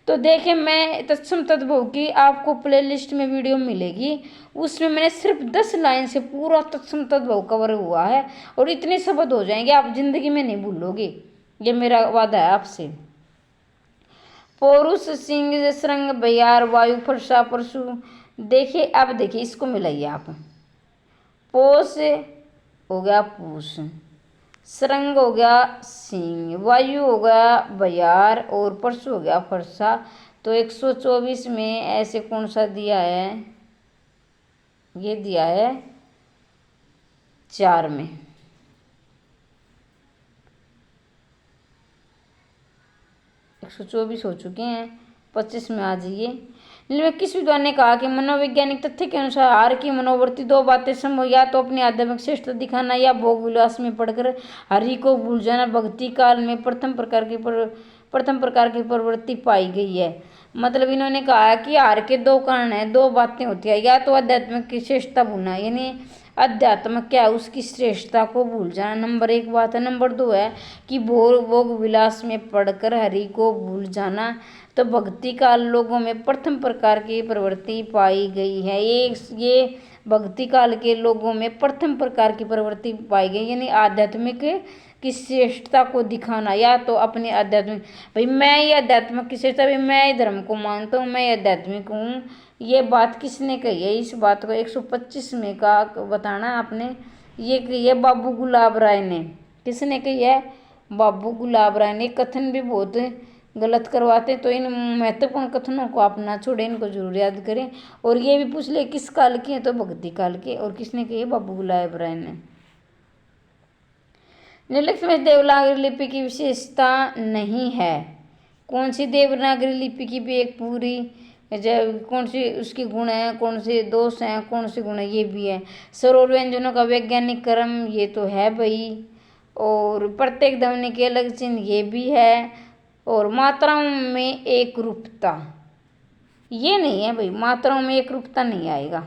तो देखिए मैं तत्सम तद्भव की आपको प्लेलिस्ट में वीडियो मिलेगी, उसमें मैंने सिर्फ 10 लाइन से पूरा तत्सम तद्भव कवर हुआ है, और इतने शब्द हो जाएंगे आप जिंदगी में नहीं भूलोगे, ये मेरा वादा है आपसे। पौरुष सिंह श्रृंग बयार वायु फरसा परशु। देखिए अब देखिए इसको मिलाइए आप। पोष हो गया पूष, श्रृंग हो गया सिंह, वायु हो गया बयार, और परशु हो गया फरसा। तो 124 में ऐसे कौन सा दिया है, ये दिया है 4 में। 124 हो चुके हैं, 25 में आ जाइए। किस विद्वान ने कहा कि मनोवैज्ञानिक तथ्य के अनुसार हार की मनोवृत्ति 2 बातें संभव, या तो अपनी आध्यात्मिक श्रेष्ठता दिखाना या भोग विलास में पड़कर हरि को भूल जाना। भक्ति काल में प्रथम प्रकार की प्रवृत्ति पाई गई है। मतलब इन्होंने कहा कि हार के 2 कारण है, 2 बातें होती है, या तो आध्यात्मिक की श्रेष्ठता भूलना, यानी अध्यात्म क्या है उसकी श्रेष्ठता को भूल जाना, नंबर 1 बात है। नंबर 2 है कि भोग विलास में पड़कर हरि को भूल जाना। तो भक्ति काल लोगों में प्रथम प्रकार की प्रवृत्ति पाई गई है। ये भक्ति काल के लोगों में प्रथम प्रकार की प्रवृत्ति पाई गई, यानी आध्यात्मिक की श्रेष्ठता को दिखाना, या तो अपने आध्यात्मिक, भाई मैं ये आध्यात्मिक की श्रेष्ठता, भाई मैं धर्म को मानता हूँ, मैं आध्यात्मिक हूँ। ये बात किसने कही है, इस बात को 125 में का बताना आपने। ये कही है बाबू गुलाब राय ने। किसने कही है, बाबू गुलाब राय ने। कथन भी बहुत गलत करवाते, तो इन महत्वपूर्ण कथनों को आप ना छोड़ें, इनको जरूर याद करें। और ये भी पूछ ले किस काल की है, तो भक्ति काल के। और किसने कही है, बाबू गुलाब राय ने। निम्नलिखित में देवनागरी लिपि की विशेषता नहीं है। कौन सी देवनागरी लिपि की भी एक पूरी कौन सी उसके गुण है, कौन से दोष हैं, कौन से गुण है, ये भी है। स्वर और व्यंजनों का वैज्ञानिक क्रम ये तो है भाई, और प्रत्येक ध्वनि के अलग चिन्ह ये भी है। और मात्राओं में एक रूपता ये नहीं है भाई, मात्राओं में एक रूपता नहीं आएगा,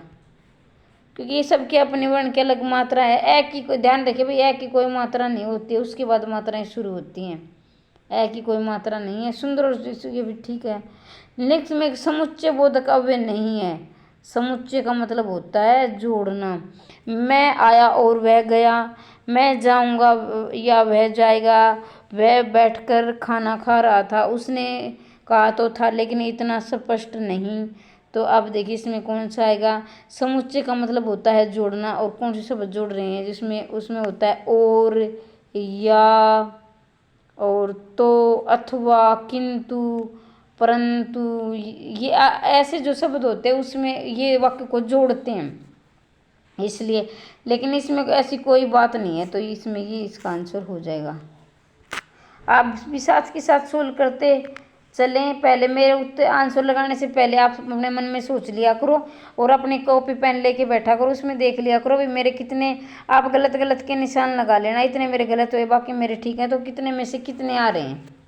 क्योंकि ये सबके अपने वर्ण के अलग मात्रा है। ए की कोई ध्यान रखिए भाई, ए की कोई मात्रा नहीं होती है, उसके बाद मात्राएं शुरू होती हैं। ए की कोई मात्रा नहीं है। सुंदर और ये भी ठीक है। नेक्स्ट में समुच्चय बोधक अव्यय नहीं है। समुच्चय का मतलब होता है जोड़ना। मैं आया और वह गया, मैं जाऊंगा या वह जाएगा, वह बैठकर खाना खा रहा था, उसने कहा तो था लेकिन इतना स्पष्ट नहीं। तो अब देखिए इसमें कौन सा आएगा। समुच्चय का मतलब होता है जोड़ना, और कौन से शब्द जोड़ रहे हैं जिसमें उसमें होता है और, या, और, तो, अथवा, किंतु, परंतु, ये ऐसे जो शब्द होते हैं उसमें ये वाक्य को जोड़ते हैं इसलिए। लेकिन इसमें ऐसी कोई बात नहीं है, तो इसमें ये इसका आंसर हो जाएगा। आप भी साथ के साथ सोल्व करते चलें। पहले मेरे उत्तर आंसर लगाने से पहले आप अपने मन में सोच लिया करो, और अपनी कॉपी पेन लेके बैठा करो, उसमें देख लिया करो भी मेरे कितने, आप गलत गलत के निशान लगा लेना, इतने मेरे गलत हुए बाकी मेरे ठीक हैं, तो कितने में से कितने आ रहे हैं।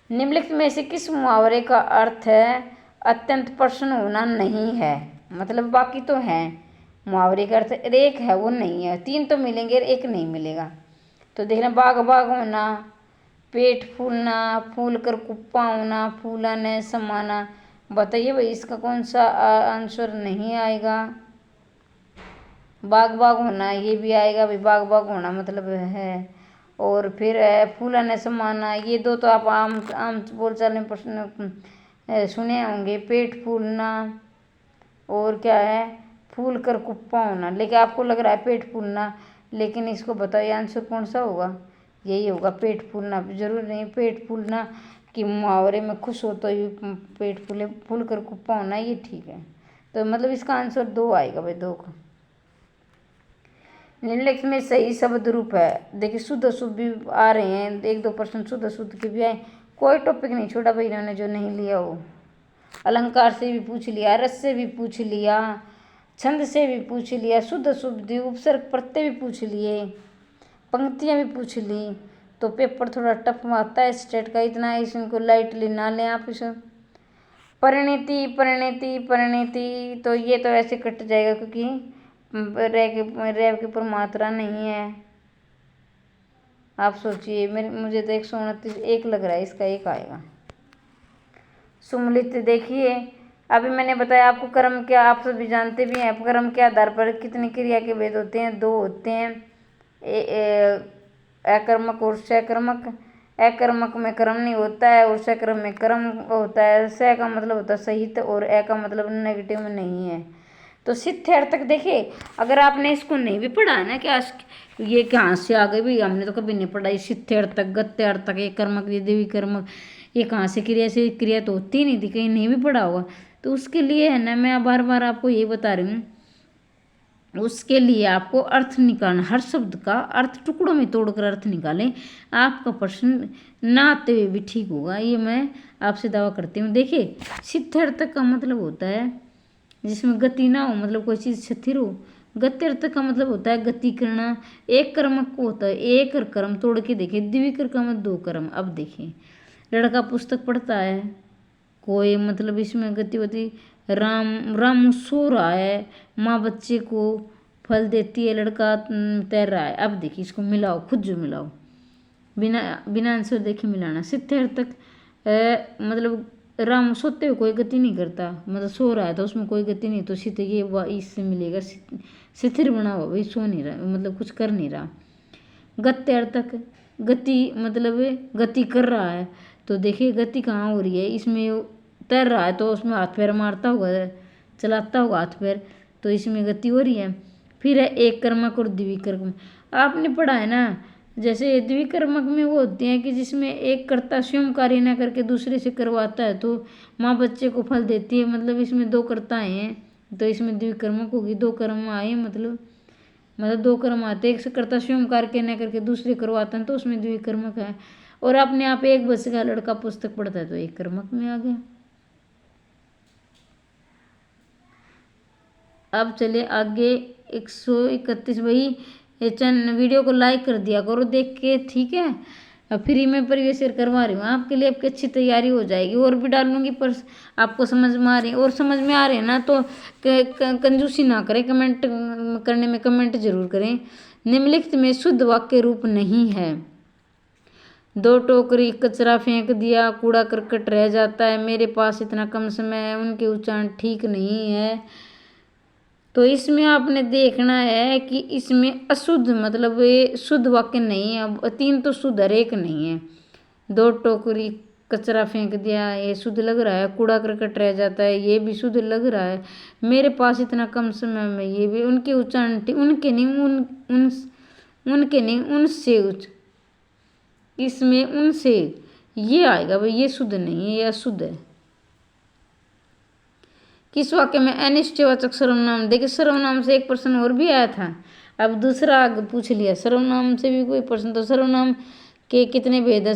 निम्नलिखित में से किस मुहावरे का अर्थ है अत्यंत प्रसन्न होना नहीं है। मतलब बाकी तो हैं, मुहावरे का अर्थ एक है वो नहीं है, 3 तो मिलेंगे, एक नहीं मिलेगा। तो देखना, बाग बाग होना, पेट फूलना, फूल कर कुप्पा होना, फूला न समाना, बताइए भाई इसका कौन सा आंसर नहीं आएगा। बाग बाग होना ये भी आएगा भाई, बाग बाग होना मतलब है। और फिर है फूलने समाना, ये दो तो आप आम आम बोलचाल में प्रश्न सुने होंगे। पेट फूलना और क्या है, फूल कर कुप्पा होना। लेकिन आपको लग रहा है पेट फूलना, लेकिन इसको बताइए आंसर कौन सा होगा। यही होगा पेट फूलना। जरूर नहीं पेट फूलना कि मुहावरे में खुश हो तो ये पेट फूले, फूल कर कुप्पा होना ये ठीक है। तो मतलब इसका आंसर 2 आएगा भाई, 2 का। निम्नलिखित में सही शब्द रूप है। देखिए शुद्ध अशुद्ध भी आ रहे हैं, 1-2% शुद्ध अशुद्ध के भी आए। कोई टॉपिक नहीं छोड़ा भाई इन्होंने जो नहीं लिया हो। अलंकार से भी पूछ लिया, रस से भी पूछ लिया, छंद से भी पूछ लिया, शुद्ध अशुद्ध उपसर्ग प्रत्यय भी पूछ लिए, पंक्तियां भी पूछ ली। तो पेपर थोड़ा टफ आता है स्टेट का, इतना इसको लाइटली ना लें आप इसे। परिणति परिणति परिणति तो ये तो ऐसे कट जाएगा क्योंकि रेव के ऊपर मात्रा नहीं है। आप सोचिए, मुझे तो 129 1 लग रहा है, इसका 1 आएगा। सुमलित देखिए, अभी मैंने बताया आपको कर्म क्या, आप सभी जानते भी हैं कर्म के आधार पर कितनी क्रिया के भेद होते हैं, 2 होते हैं, अकर्मक और सकर्मक। अकर्मक में कर्म नहीं होता है और सकर्म में कर्म होता है। स का मतलब होता है सहित और ए का मतलब नेगेटिव में नहीं है। तो सिद्धार्थक देखिए, अगर आपने इसको नहीं भी पढ़ा है ना क्या, ये कहाँ से आ गए भी, हमने तो कभी नहीं पढ़ा। सिद्धार्थक गत्यार्थक ये कर्मक ये देवी कर्मक ये कहाँ से क्रिया, से क्रिया तो होती नहीं थी, कहीं नहीं भी पढ़ा होगा। तो उसके लिए है ना, मैं बार बार आपको ये बता रही हूँ, उसके लिए आपको अर्थ निकालना, हर शब्द का अर्थ टुकड़ों में तोड़कर अर्थ निकालें। आपका प्रश्न ना आते हुए भी ठीक होगा, ये मैं आपसे दावा करती हूँ। देखिए सिद्धार्थक का मतलब होता है जिसमें गति ना हो, मतलब कोई चीज़ स्थिर हो। गत्यर्थ का मतलब होता है गति करना। एक कर्मक को होता है एक कर्म, तोड़ के देखिए द्विकर का मतलब 2 कर्म। अब देखिए लड़का पुस्तक पढ़ता है, कोई मतलब इसमें गतिवती राम सो रहा है, माँ बच्चे को फल देती है, लड़का तैर रहा है। अब देखिए इसको मिलाओ, खुद जो मिलाओ, बिना आंसर देखे मिलाना। सिद्धार्थक मतलब राम सोते हुए कोई गति नहीं करता, मतलब सो रहा है तो उसमें कोई गति नहीं, तो सिद्ध ये इससे मिलेगा स्थिर बना हुआ, भाई सो नहीं रहा मतलब कुछ कर नहीं रहा। गत्यर्थक गति मतलब गति कर रहा है, तो देखिए गति कहाँ हो रही है, इसमें तैर रहा है तो उसमें हाथ पैर मारता होगा, चलाता होगा हाथ पैर, तो इसमें गति हो रही है। फिर है एक कर्मक और द्विकर्मक, आपने पढ़ा है ना, जैसे द्विकर्मक में वो होते हैं कि जिसमें एक कर्ता स्वयं कार्य न करके दूसरे से करवाता है, तो माँ बच्चे को फल देती है, मतलब इसमें 2 कर्ताएं हैं, तो इसमें द्विकर्मक होगी। 2 कर्म आए मतलब 2 कर्म आते, एक से कर्ता स्वयं कार्य न करके दूसरे करवाता है, तो उसमें द्विकर्मक है। और अपने आप 1 वर्ष का लड़का पुस्तक पढ़ता है तो 1 कर्मक में आ गया। अब चले आगे 131। भाई ये चैनल वीडियो को लाइक कर दिया करो देख के, ठीक है। अब फ्री में प्रीवियस ईयर करवा रही हूँ आपके लिए, आपकी अच्छी तैयारी हो जाएगी। और भी डालूंगी पर आपको समझ में आ रही है, और समझ में आ रहे हैं ना तो कंजूसी ना करें, कमेंट करने में कमेंट जरूर करें। निम्नलिखित में शुद्ध वाक्य रूप नहीं है। 2 टोकरी कचरा फेंक दिया, कूड़ा करकट रह जाता है, मेरे पास इतना कम समय है, उनके उच्चारण ठीक नहीं है। तो इसमें आपने देखना है कि इसमें अशुद्ध मतलब ये शुद्ध वाक्य नहीं है। अब 3 तो शुद्ध है, 1 नहीं है। 2 टोकरी कचरा फेंक दिया ये शुद्ध लग रहा है, कूड़ा करकट रह जाता है ये भी शुद्ध लग रहा है, मेरे पास इतना कम समय में ये भी, उनके उच्चारण उनके नहीं उनसे इसमें उनसे ये आएगा भाई, ये शुद्ध नहीं है, ये अशुद्ध है। किस वाक्य में अनिश्चयवाचक सर्वनाम, देखिए सर्वनाम से 1 प्रश्न और भी आया था, अब दूसरा पूछ लिया। सर्वनाम से भी कोई प्रश्न, तो सर्वनाम के कितने भेद है,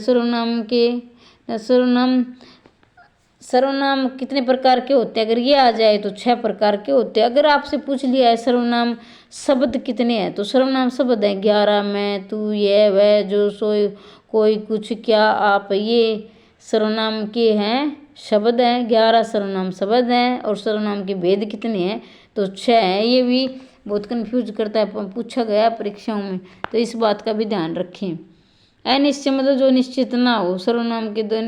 सर्वनाम कितने प्रकार के होते हैं, अगर ये आ जाए तो 6 प्रकार के होते हैं। अगर आपसे पूछ लिया है सर्वनाम शब्द कितने हैं, तो सर्वनाम शब्द हैं 11, मैं तू यह वह जो सोए कोई कुछ क्या आप, ये सर्वनाम के हैं शब्द हैं, 11 सर्वनाम शब्द हैं। और सर्वनाम के भेद कितने हैं, तो 6 हैं। ये भी बहुत कन्फ्यूज करता है, पूछा गया परीक्षाओं में, तो इस बात का भी ध्यान रखें। अनिश्चय मतलब जो निश्चित ना हो। सर्वनाम के दो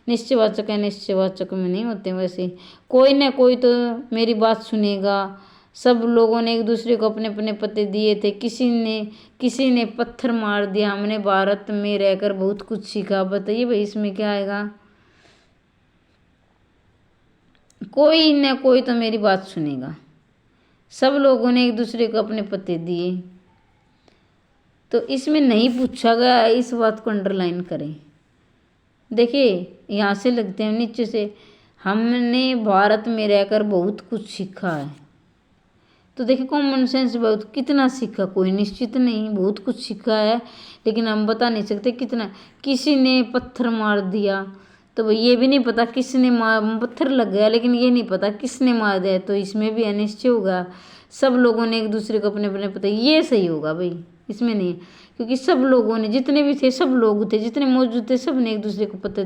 निश्चयवाचक अनिश्चयवाचक में नहीं होते वैसे। कोई ना कोई तो मेरी बात सुनेगा। सब लोगों ने एक दूसरे को अपने अपने पते दिए थे। किसी ने पत्थर मार दिया। हमने भारत में रहकर बहुत कुछ सीखा। बताइए भाई इसमें क्या आएगा। कोई न कोई तो मेरी बात सुनेगा। सब लोगों ने एक दूसरे को अपने पते दिए। तो इसमें नहीं पूछा गया, इस बात को अंडरलाइन करें। देखिए यहाँ से लगते हैं नीचे से, हमने भारत में रहकर बहुत कुछ सीखा है। तो देखिए कॉमन सेंस बहुत, कितना सीखा कोई निश्चित नहीं, बहुत कुछ सीखा है लेकिन हम बता नहीं सकते कितना। किसी ने पत्थर मार दिया, तो भाई ये भी नहीं पता किसने पत्थर लग गया लेकिन ये नहीं पता किसने मार दिया, तो इसमें भी अनिश्चय होगा। सब लोगों ने एक दूसरे को अपने अपने पता, ये सही होगा भाई, इसमें नहीं। क्योंकि सब लोगों ने, जितने भी थे सब लोग थे, जितने मौजूद थे सब ने एक दूसरे को पता।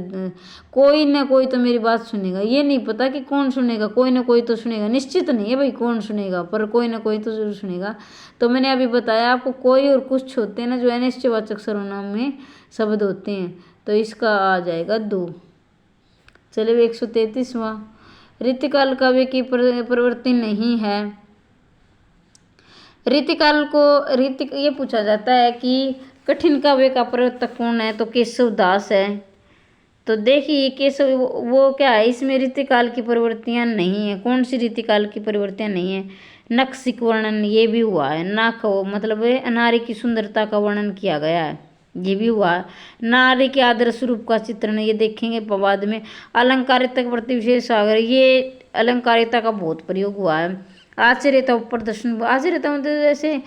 कोई ना कोई तो मेरी बात सुनेगा, ये नहीं पता कि कौन सुनेगा, कोई ना कोई तो सुनेगा। निश्चित नहीं है भाई कौन सुनेगा, पर कोई ना कोई तो जरूर सुनेगा। तो मैंने अभी बताया आपको, कोई और कुछ होते हैं ना जो अनिश्चयवाचक सर्वनाम में शब्द होते हैं। तो इसका आ जाएगा 2। चलिए 133वां, ऋतुकाल काव्य की प्रवृत्ति नहीं है। ऋतुकाल को ये पूछा जाता है कि कठिन काव्य का प्रवर्तक कौन है, तो केशव दास है। तो देखिए केशव वो क्या है, इसमें ऋतुकाल की प्रवृत्तियां नहीं है। कौन सी ऋतुकाल की प्रवृत्तियां नहीं है। नक्सिक वर्णन ये भी हुआ है, नाक मतलब नारी की सुंदरता का वर्णन किया गया है, ये भी हुआ है। नारी के आदर्श रूप का चित्रण, ये देखेंगे बाद में। अलंकारिता के प्रति विशेष आग्रह, ये अलंकारिता का बहुत प्रयोग हुआ है। आश्चर्यता प्रदर्शन, आश्चर्यता मतलब जैसे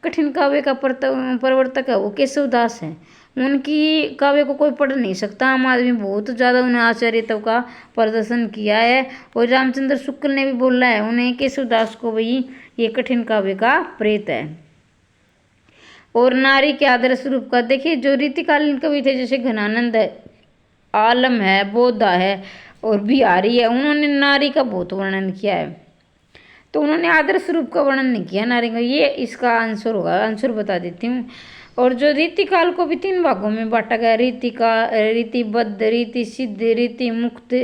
कठिन काव्य का प्रवर्तक है वो केशव दास है। उनकी काव्य को कोई पढ़ नहीं सकता, आम आदमी बहुत ज़्यादा उन्हें आश्चर्यता का प्रदर्शन किया है। और रामचंद्र शुक्ल ने भी बोला है उन्हें, केशव दास को, भाई ये कठिन काव्य का प्रेत है। और नारी के आदर्श रूप का देखिए, जो रीतिकालीन कवि थे जैसे घनानंद है, आलम है, बोधा है और बिहारी है, उन्होंने नारी का बहुत वर्णन किया है। तो उन्होंने आदर्श रूप का वर्णन नहीं किया नारी का, ये इसका आंसर होगा। आंसर बता देती हूँ। और जो रीतिकाल को भी 3 भागों में बांटा गया, रीतिबद्ध, रीति सिद्ध, रीति मुक्त।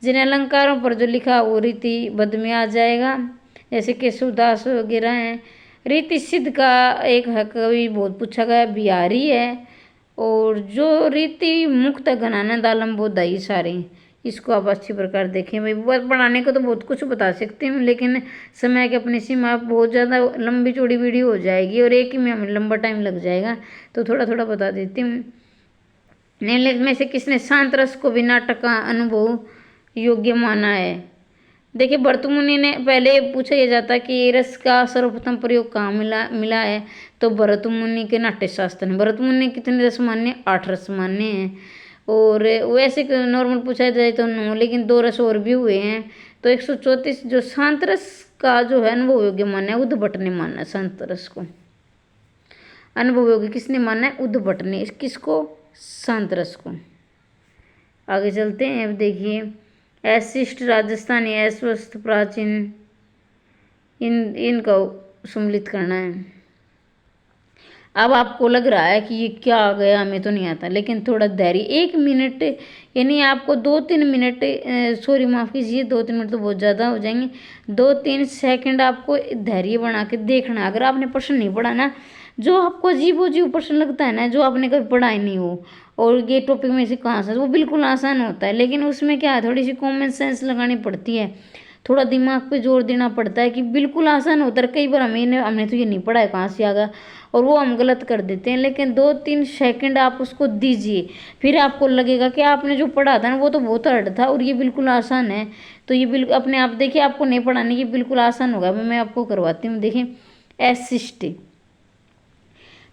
जिन अलंकारों पर जो लिखा वो रीतिबद्ध में आ जाएगा, जैसे केशवदास वगैरह हैं। रीति सिद्ध का एक कवि बहुत पूछा गया, बिहारी है। और जो रीति मुक्त घनानंद, आलम, बोधा, ये सारे, इसको आप अच्छी प्रकार देखें। भाई पढ़ाने को तो बहुत कुछ बता सकती हूँ लेकिन समय की अपनी सीमा, बहुत ज़्यादा लंबी चौड़ी वीडियो हो जाएगी और एक ही में हमें लंबा टाइम लग जाएगा, तो थोड़ा थोड़ा बता देती हूँ। निम्नलिखित में से किसने शांत रस को भी नाटक का अनुभव योग्य माना है। देखिए भरतमुनि ने, पहले पूछा यह जाता कि रस का सर्वप्रथम प्रयोग कहाँ मिला है, तो भरतमुनि के नाट्य शास्त्र में। भरतमुनि कितने रस मान्य, 8 रस मान्य हैं। और वैसे नॉर्मल पूछा जाए तो 9, लेकिन 2 रस और भी हुए हैं। तो 134 जो शांत रस का जो है अनुभव योग्य माना है, उद्भट भट्ट ने माना है। शांत रस को अनुभव योग्य किसने माना है, उद्भट भट्ट ने। किसको, शांत रस को। आगे चलते हैं। अब देखिए, अशिष्ट, राजस्थानी, अस्वस्थ, प्राचीन, इनका सम्मिलित करना है। अब आपको लग रहा है कि ये क्या आ गया, हमें तो नहीं आता, लेकिन थोड़ा धैर्य, 1 मिनट, यानी आपको 2-3 मिनट, सॉरी माफ़ कीजिए, 2-3 मिनट तो बहुत ज़्यादा हो जाएंगे, 2-3 सेकंड आपको धैर्य बना के देखना। अगर आपने प्रश्न नहीं पढ़ा ना, जो आपको अजीब प्रश्न लगता है ना, जो आपने कभी पढ़ा ही नहीं हो, और ये टॉपिक में से कहाँ से, वो बिल्कुल आसान होता है, लेकिन उसमें क्या है, थोड़ी सी कॉमन सेंस लगानी पड़ती है, थोड़ा दिमाग पे जोर देना पड़ता है कि बिल्कुल आसान होता है। कई बार हमने तो ये नहीं पढ़ा है, कहाँ से आ गया, और वो हम गलत कर देते हैं। लेकिन 2-3 सेकंड आप उसको दीजिए, फिर आपको लगेगा कि आपने जो पढ़ा था ना वो तो बहुत हार्ड था और ये बिल्कुल आसान है। तो ये बिल्कुल अपने आप देखिए, आपको नहीं पढ़ाने की, बिल्कुल आसान होगा। मैं आपको करवाती हूँ। देखिए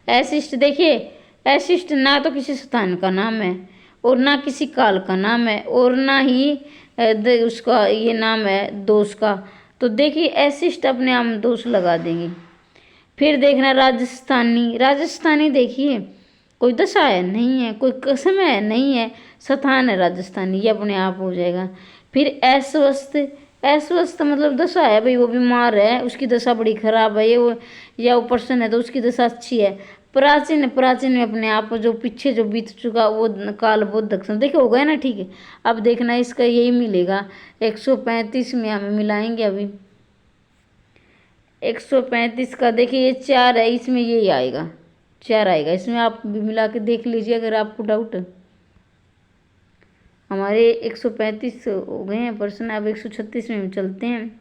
एसिस्ट, देखिए एसिस्ट ना तो किसी स्थान का नाम है और ना किसी काल का नाम है और ना ही उसका ये नाम है दोष का। तो देखिए एसिस्ट अपने आप में दोष लगा देंगे। फिर देखना राजस्थानी देखिए, कोई दशा है नहीं है, कोई समय है नहीं है, स्थान है राजस्थानी, ये अपने आप हो जाएगा। फिर अस्वस्थ मतलब दशा है, भाई वो बीमार है, उसकी दशा बड़ी खराब है, ये वो, या वो पर्सन है तो उसकी दशा अच्छी है। प्राचीन प्राचीन में अपने आप जो पीछे जो बीत चुका वो काल बोधक समय देखिए हो गया ना। ठीक है, अब देखना इसका यही मिलेगा 135 में हमें मिलाएंगे अभी 135 का। देखिए ये 4 है, इसमें यही आएगा 4 आएगा, इसमें आप भी मिला के देख लीजिए अगर आपको डाउट है। हमारे 135 हो गए हैं प्रश्न, अब 136 में हम चलते हैं।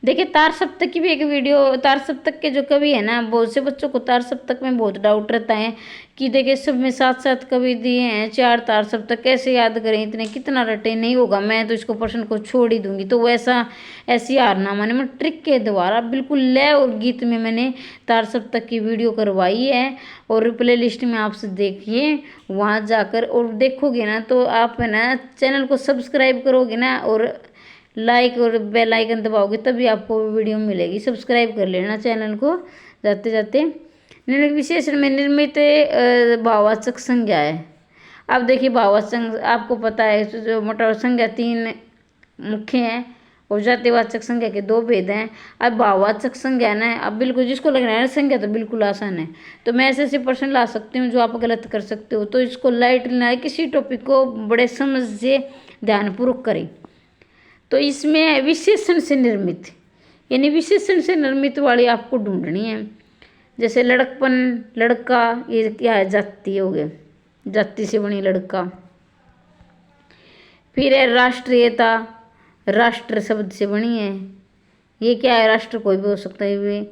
देखिए तार सप्तक की भी एक वीडियो, तार सप्तक के जो कवि है ना, बहुत से बच्चों को तार सप्तक में बहुत डाउट रहता है कि देखिए सब में 7-7 कवि दिए हैं, 4 तार सप्तक कैसे याद करें, इतने कितना रटे। नहीं होगा, मैं तो इसको प्रश्न को छोड़ ही दूंगी। तो वैसा ऐसी हारना मैंने मैं ट्रिक के द्वारा बिल्कुल लय और गीत में मैंने तार सप्तक की वीडियो करवाई है, और प्ले लिस्ट में आपसे देखिए वहाँ जाकर, और देखोगे ना तो आप है ना चैनल को सब्सक्राइब करोगे ना और लाइक और बेल आइकन दबाओगे तभी आपको वीडियो मिलेगी। सब्सक्राइब कर लेना चैनल को जाते जाते। निम्नलिखित विशेषण में निर्मित भाववाचक संज्ञा है। अब देखिए भाववाचक आपको पता है जो मोटा संज्ञा 3 मुख्य हैं और जातिवाचक संज्ञा के 2 भेद हैं। अब भाववाचक संज्ञा ना अब बिल्कुल जिसको लग रहा है संज्ञा तो बिल्कुल आसान है, तो मैं ऐसे प्रश्न ला सकती हूँ जो आप गलत कर सकते हो, तो इसको लाइट लेना, किसी टॉपिक को बड़े समझ से ध्यानपूर्वक करें। तो इसमें विशेषण से निर्मित, यानी विशेषण से निर्मित वाली आपको ढूंढनी है। जैसे लड़कपन, लड़का, ये क्या है, जाति हो गए, जाति से बनी लड़का। फिर है राष्ट्रीयता, राष्ट्र शब्द से बनी है, ये क्या है, राष्ट्र कोई भी हो सकता है ये।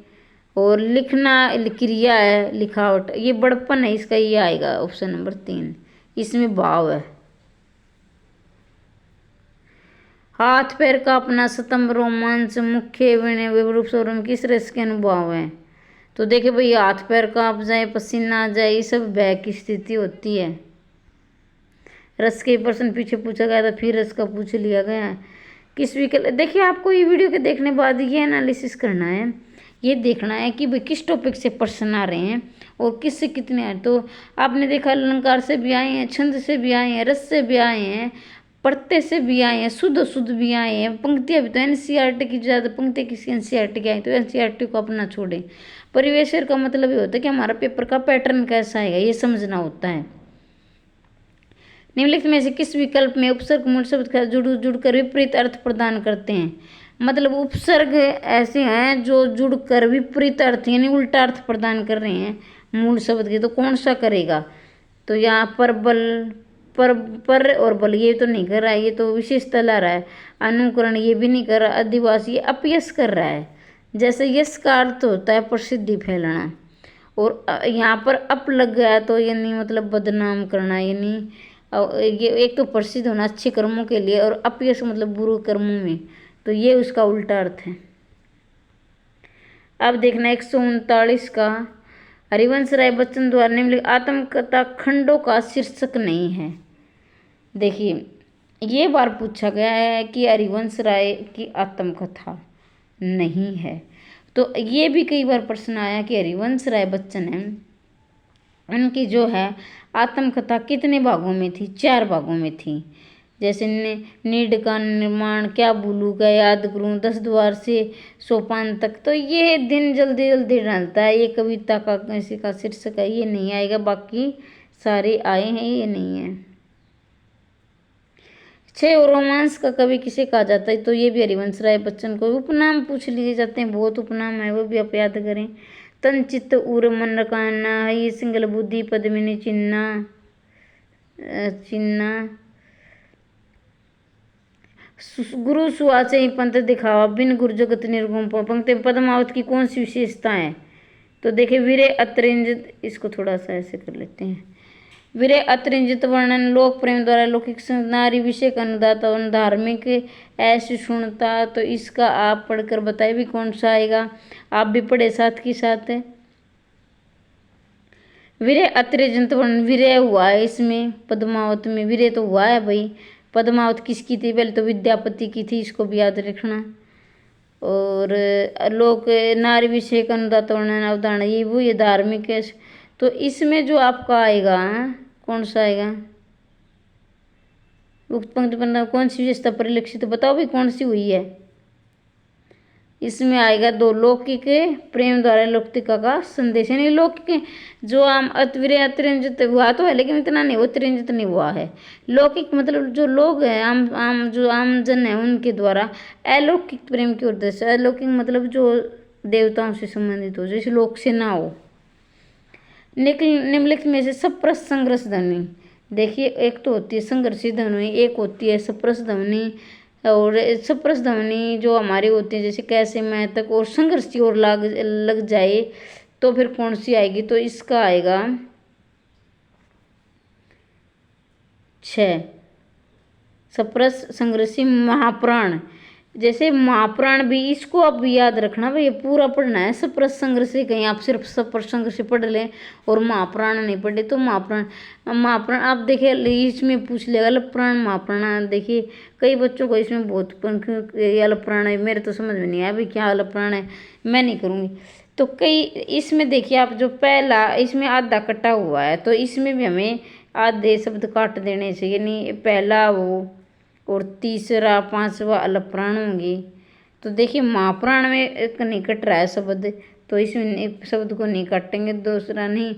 और लिखना क्रिया है, लिखावट, ये बड़पन है, इसका ये आएगा ऑप्शन नंबर 3, इसमें भाव है। हाथ पैर का अपना स्तंभ, रोमांच, मुख्य रूप से किस रस के अनुभव है। तो देखिए भाई हाथ पैर कांप जाए, पसीना आ जाए, ये सब भय की स्थिति होती है। रस के प्रश्न पीछे पूछा गया था, फिर रस का पूछ लिया गया। किस विकल्प, देखिए आपको ये वीडियो के देखने बाद ये एनालिसिस करना है, ये देखना है कि भाई किस टॉपिक से प्रश्न आ रहे हैं और किससे कितने आए। तो आपने देखा अलंकार से भी आए हैं, छंद से भी आए हैं, रस से भी आए हैं, प्रत्यय से भी आए हैं, शुद्ध शुद्ध भी आए हैं, पंक्तियाँ भी। तो एनसीईआरटी की ज़्यादा पंक्ति किसी एनसीईआरटी की आई, तो एनसीईआरटी को अपना छोड़ें। परिवेश का मतलब ये होता है कि हमारा पेपर का पैटर्न कैसा है, ये समझना होता है। निम्नलिखित में से किस विकल्प में उपसर्ग मूल शब्द का जुड़कर विपरीत अर्थ प्रदान करते हैं। मतलब उपसर्ग ऐसे हैं जो जुड़कर विपरीत अर्थ यानी उल्टा अर्थ प्रदान कर रहे हैं मूल शब्द के, तो कौन सा करेगा। तो यहाँ पर बल, पर और बल ये तो नहीं कर रहा है, ये तो विशेषता ला रहा है। अनुकरण ये भी नहीं कर रहा। अधिवास ये अपयश कर रहा है। जैसे यश का अर्थ होता है प्रसिद्धि फैलाना, और यहाँ पर अप लग गया तो यानी मतलब बदनाम करना, यानी ये एक तो प्रसिद्ध होना अच्छे कर्मों के लिए और अपयश मतलब बुरे कर्मों में, तो ये उसका उल्टा अर्थ है। अब देखना 139 का, हरिवंश राय बच्चन द्वारा निम्नलिखित आत्मकथा खंडों का शीर्षक नहीं है। देखिए ये बार पूछा गया है कि हरिवंश राय की आत्मकथा नहीं है, तो ये भी कई बार प्रश्न आया कि हरिवंश राय बच्चन है उनकी जो है आत्मकथा कितने भागों में थी, 4 भागों में थी। जैसे नीड का निर्माण, क्या भूलू का याद करूं, 10 द्वार से सोपान तक, तो ये दिन जल्दी जल्दी डालता है। ये कविता का किसी का शीर्षक है, ये नहीं आएगा, बाकी सारे आए हैं, ये नहीं है। 6 और रोमांस का कवि किसे कहा जाता है, तो ये भी हरिवंश राय बच्चन को। उपनाम पूछ लिए जाते हैं, बहुत उपनाम है, वो भी आप याद करें। तन चित्त उर मन रकाना, ये सिंगल बुद्धि पद्मिनी चिन्ना, गुरु सुआचे पंथ दिखावा, बिन गुरु जगत निर्गुण। पंक्ति पद्मावत की कौन सी विशेषता है, तो देखिए वीरे अतरंजित, इसको थोड़ा सा ऐसे कर लेते हैं। वीरे अतरंजित वर्णन, लोक प्रेम द्वारा लौकिक नारी विषय का अनुदाता और धार्मिक ऐसी सुनता, तो इसका आप पढ़कर बताइए भी कौन सा आएगा। आप भी पढ़े साथ की साथ। वीरे अतरंजित वर्णन, वीरे हुआ है इसमें, पद्मावत में वीरे तो हुआ है भाई। पद्मावत किसकी थी, पहले तो विद्यापति की थी, इसको भी याद रखना। और लोक नारी विषय का अनुदाता वर्णन अवधारणा, ये वो ये धार्मिक है। तो इसमें जो आपका आएगा कौन सा आएगा, उक्त पंक्ति पर कौन सी विशेषता परिलक्षित, बताओ भी कौन सी हुई है। इसमें आएगा दो लौकिक प्रेम द्वारा लौकिका का संदेश, यानी लौकिक जो आम अतिरंजित हुआ तो है लेकिन इतना नहीं, वो तिरंजित नहीं हुआ है। लौकिक मतलब जो लोग हैं आम आम जो आम जन है उनके द्वारा अलौकिक प्रेम की उद्देश्य। अलौकिक मतलब जो देवताओं से संबंधित हो, जैसे लोक से ना हो। निम्नलिखित में से सप्रस संघर्ष ध्वनि, देखिए एक तो होती है संघर्षी ध्वनि, एक होती है सप्रस ध्वनि। और सप्रस ध्वनि जो हमारी होती है जैसे कैसे मैं तक और संघर्ष की ओर लग जाए तो फिर कौन सी आएगी, तो इसका आएगा 6 सप्रस संघर्षी महाप्राण। जैसे महाप्राण भी, इसको आप याद रखना भाई, ये पूरा पढ़ना है। सप्रस संघर्षी कहीं आप सिर्फ सप्रस संघर्षी पढ़ लें और महाप्राण नहीं पढ़े तो महाप्राण आप देखिए इसमें पूछ लेगा अलप्राण महाप्राण। देखिए कई बच्चों को इसमें बहुत अलप्राण है, मेरे तो समझ में नहीं आया भाई क्या अलप्राण है, मैं नहीं करूँगी। तो कई इसमें देखिए आप जो पहला इसमें आधा कटा हुआ है तो इसमें भी हमें आधे शब्द काट देने चाहिए, यानी पहला वो और तीसरा पांचवा अलप्राण होंगे। तो देखिए महाप्राण में एक नहीं कट रहा है शब्द, तो इसमें शब्द को नहीं काटेंगे, दूसरा नहीं,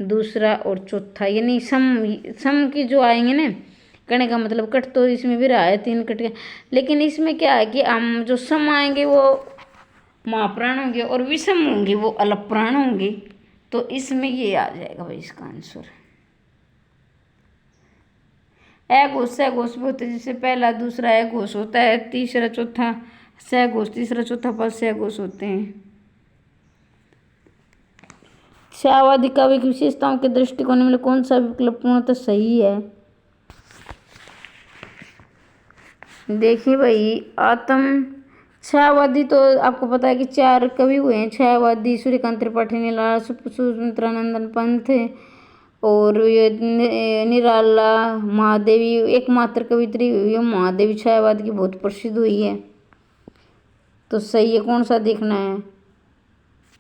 दूसरा और चौथा, यानी सम की जो आएंगे ना कहने का मतलब कट तो इसमें भी रहा है 3 कट गया, लेकिन इसमें क्या है कि हम जो सम आएंगे वो महाप्राण होंगे और विषम होंगे वो अलप्राण होंगे। तो इसमें ये आ जाएगा भाई इसका आंसर। अघोष सघोष भी होते हैं, जैसे पहला दूसरा अघोष होता है, तीसरा चौथा सघोष, तीसरा चौथा पद सघोष होते हैं। छायावादी काव्य की विशेषताओं के दृष्टिकोण में कौन सा विकल्प पूर्णतः सही है? देखिए भाई आत्म छायावादी तो आपको पता है कि 4 कवि हुए हैं, छायावादी सूर्यकांत त्रिपाठी, नीला सुमित्रानंदन पंत और ये निराला महादेवी एकमात्र कवित्री हुई है महादेवी छायावाद की बहुत प्रसिद्ध हुई है। तो सही है, कौन सा देखना है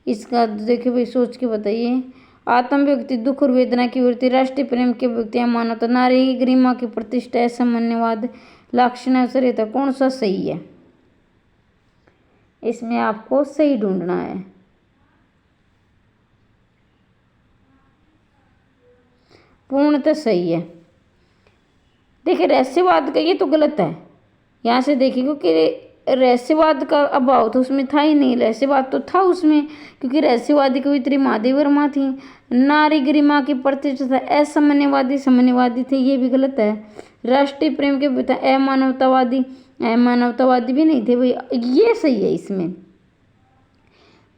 इसका, देखिए भाई सोच के बताइए। आत्म व्यक्ति दुख और वेदना की वृत्ति, राष्ट्रीय प्रेम की व्यक्तियां, मानवता, नारी गरिमा की प्रतिष्ठा, सामान्यवाद, लाक्षण सरिता, कौन सा सही है? इसमें आपको सही ढूंढना है। पूर्णतः सही है। देखिए रहस्यवाद का ये तो गलत है, यहाँ से देखिए क्योंकि रहस्यवाद का अभाव तो उसमें था ही नहीं, रहस्यवाद तो था उसमें क्योंकि रहस्यवादी कवित्री महादेवी वर्मा थी। नारी गरिमा की प्रतिष्ठा, असामान्यवादी सामान्यवादी थे, ये भी गलत है। राष्ट्रीय प्रेम के पिता अमानवतावादी भी नहीं थे भाई, ये सही है। इसमें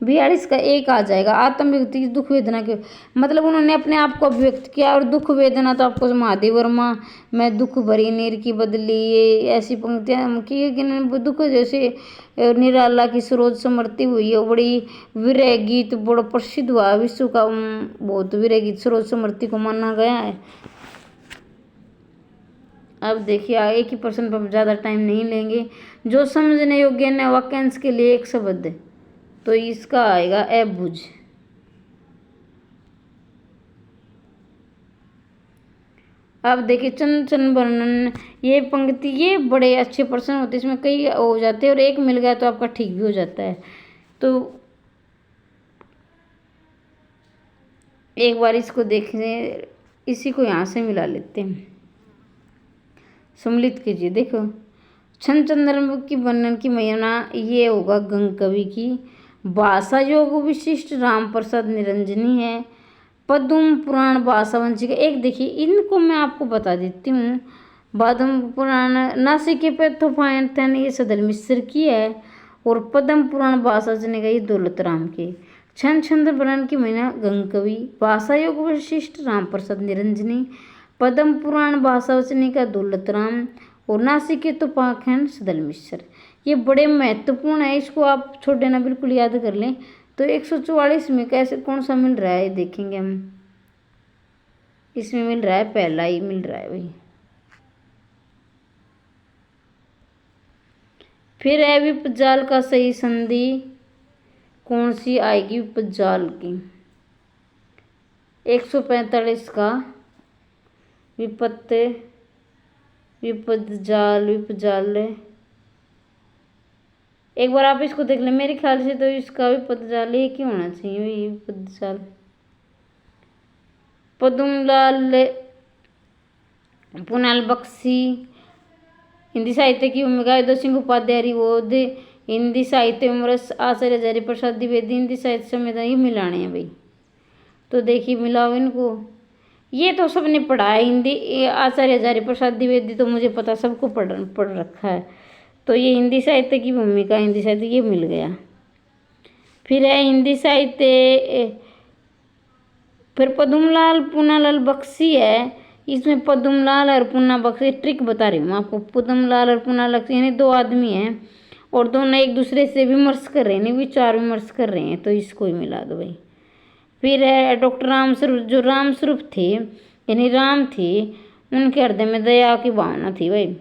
42 का 1 आ जाएगा। आत्म व्यक्ति की दुख वेदना के मतलब उन्होंने अपने आप को अभिव्यक्त किया, और दुख वेदना तो आपको महादेव वर्मा मैं दुख भरी नीर की बदली, ये ऐसी पंक्तियाँ की कि दुख जैसे निराला की सरोज समर्ति हुई है, बड़ी विरह गीत बड़ा प्रसिद्ध हुआ, विश्व का बहुत विरह गीत सरोज समर्ति को माना गया है। अब देखिए एक ही प्रश्न पर ज़्यादा टाइम नहीं लेंगे। जो समझने योग्य न वाक्यांश के लिए एक शब्द, तो इसका आएगा अबुझ। अब देखिए चंचन वर्णन, ये पंक्ति ये बड़े अच्छे प्रश्न होते हैं, इसमें कई हो जाते हैं और एक मिल गया तो आपका ठीक भी हो जाता है। तो एक बार इसको देखने, इसी को यहाँ से मिला लेते हैं, सम्मिलित कीजिए। देखो छंद चंद्रम की वर्णन की महिमा ये होगा गंग कवि की। भाषा योग विशिष्ट राम प्रसाद निरंजनी है। पद्म पुराण भाषा वंशिका, एक देखिए इनको मैं आपको बता देती हूँ। पद्म पुराण नासिक के पेथोफायन ये सदल मिश्र की है, और पद्म पुराण भाषा जनेगा ये दौलत राम के। छंद छंद वर्णन की महिमा गंग कवि, भाषा योग विशिष्ट राम प्रसाद निरंजनी, पद्म पुराण भाषा वचनिका दौलत राम, और नासिक के तुपाखंड सदल मिश्र। ये बड़े महत्वपूर्ण है, इसको आप छोड़ देना, बिल्कुल याद कर लें। तो 144 में कैसे कौन सा मिल रहा है देखेंगे हम। इसमें मिल रहा है पहला ही मिल रहा है भाई। फिर है विपजाल का सही संधि कौन सी आएगी? विपजाल की 145 का विपत्ति विपदजाल विपजाल एक बार आप इसको देख लें। मेरे ख्याल से तो इसका भी पदजाल एक ही होना चाहिए, ये पदजाल पद्मलाल पुनाल बख्शी। हिंदी साहित्य की भूमिका उदय सिंह उपाध्याय हरिबोध। हिंदी साहित्य विमर्श आचार्य हजारी प्रसाद द्विवेदी। हिंदी साहित्य संविधान, ये मिलाने हैं भाई। तो देखिए मिलाओ इनको, ये तो सबने पढ़ा है हिंदी। आचार्य हजारी प्रसाद द्विवेदी तो मुझे पता, सबको पढ़ रखा है। तो ये हिंदी साहित्य की भूमिका, हिंदी साहित्य ये मिल गया। फिर है हिंदी साहित्य, फिर पद्मलाल पूनालाल बख्शी है। इसमें पद्मलाल और पूना बख्शी, ट्रिक बता रही हूँ आपको। पद्मलाल और पूना बख्शी यानी दो आदमी हैं और दोनों एक दूसरे से विमर्श कर रहे हैं, विचार विमर्श कर रहे हैं, तो इसको ही मिला दो भाई। फिर है डॉक्टर रामस्वरूप, जो रामस्वरूप थे यानी राम थे, उनके हृदय में दया की भावना थी भाई,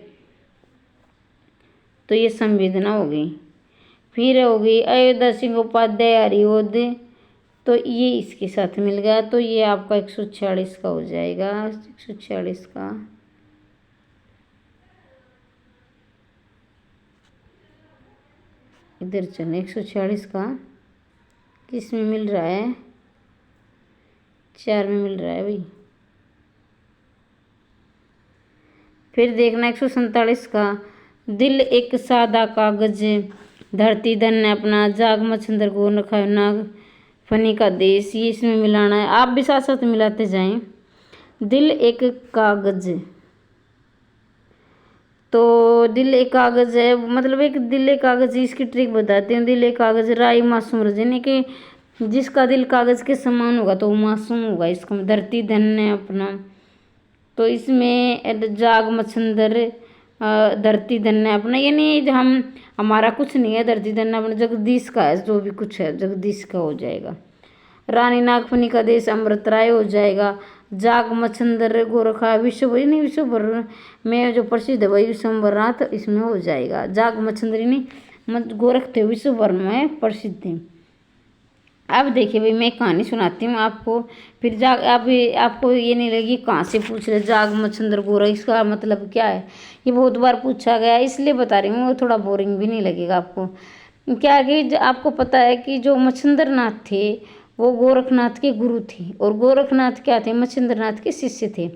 तो ये संवेदना हो गई। फिर हो गई अयोध्या सिंह उपाध्याय हरिबोध, तो ये इसके साथ मिल गया। तो ये आपका 146 का हो जाएगा, 146 का। इधर चले, 146 का किस में मिल रहा है? 4 में मिल रहा है भाई। फिर देखना 147 का, दिल एक सादा कागज, धरती धन अपना, जाग मच्छंदर को रखा नाग फनी का देश, ये इसमें मिलाना है। आप भी साथ साथ मिलाते जाएं। दिल एक कागज, तो दिल एक कागज है, मतलब एक दिल एक कागज, इसकी ट्रिक बताते हैं। दिल एक कागज राई मासूम रजनी के, जिसका दिल कागज के समान होगा तो वो मासूम होगा। इसका धरती धन है अपना, तो इसमें जाग मच्छंदर, धरती धन है अपना, यानी हम हमारा कुछ नहीं है, धरती धन अपना जगदीश का है, जो भी कुछ है जगदीश का हो जाएगा। रानी नागफनी का देश अमृत राय हो जाएगा। जाग मच्छंदर गोरखा विश्व, नहीं विश्व भर में जो प्रसिद्ध है वही विश्वम्भरनाथ इसमें हो जाएगा। जाग मच्छंदर नहीं गोरख थे, विश्व भर में प्रसिद्ध थे। अब देखिए भाई, मैं कहानी सुनाती हूँ आपको। फिर आपको ये नहीं लगी कहाँ से पूछ रहे जाग मच्छंदर गोरख, इसका मतलब क्या है? ये बहुत बार पूछा गया, इसलिए बता रही हूँ, थोड़ा बोरिंग भी नहीं लगेगा आपको। क्या कि आपको पता है कि जो मच्छंदर नाथ थे वो गोरखनाथ के गुरु थे, और गोरखनाथ क्या थे? मच्छंदर नाथ के शिष्य थे।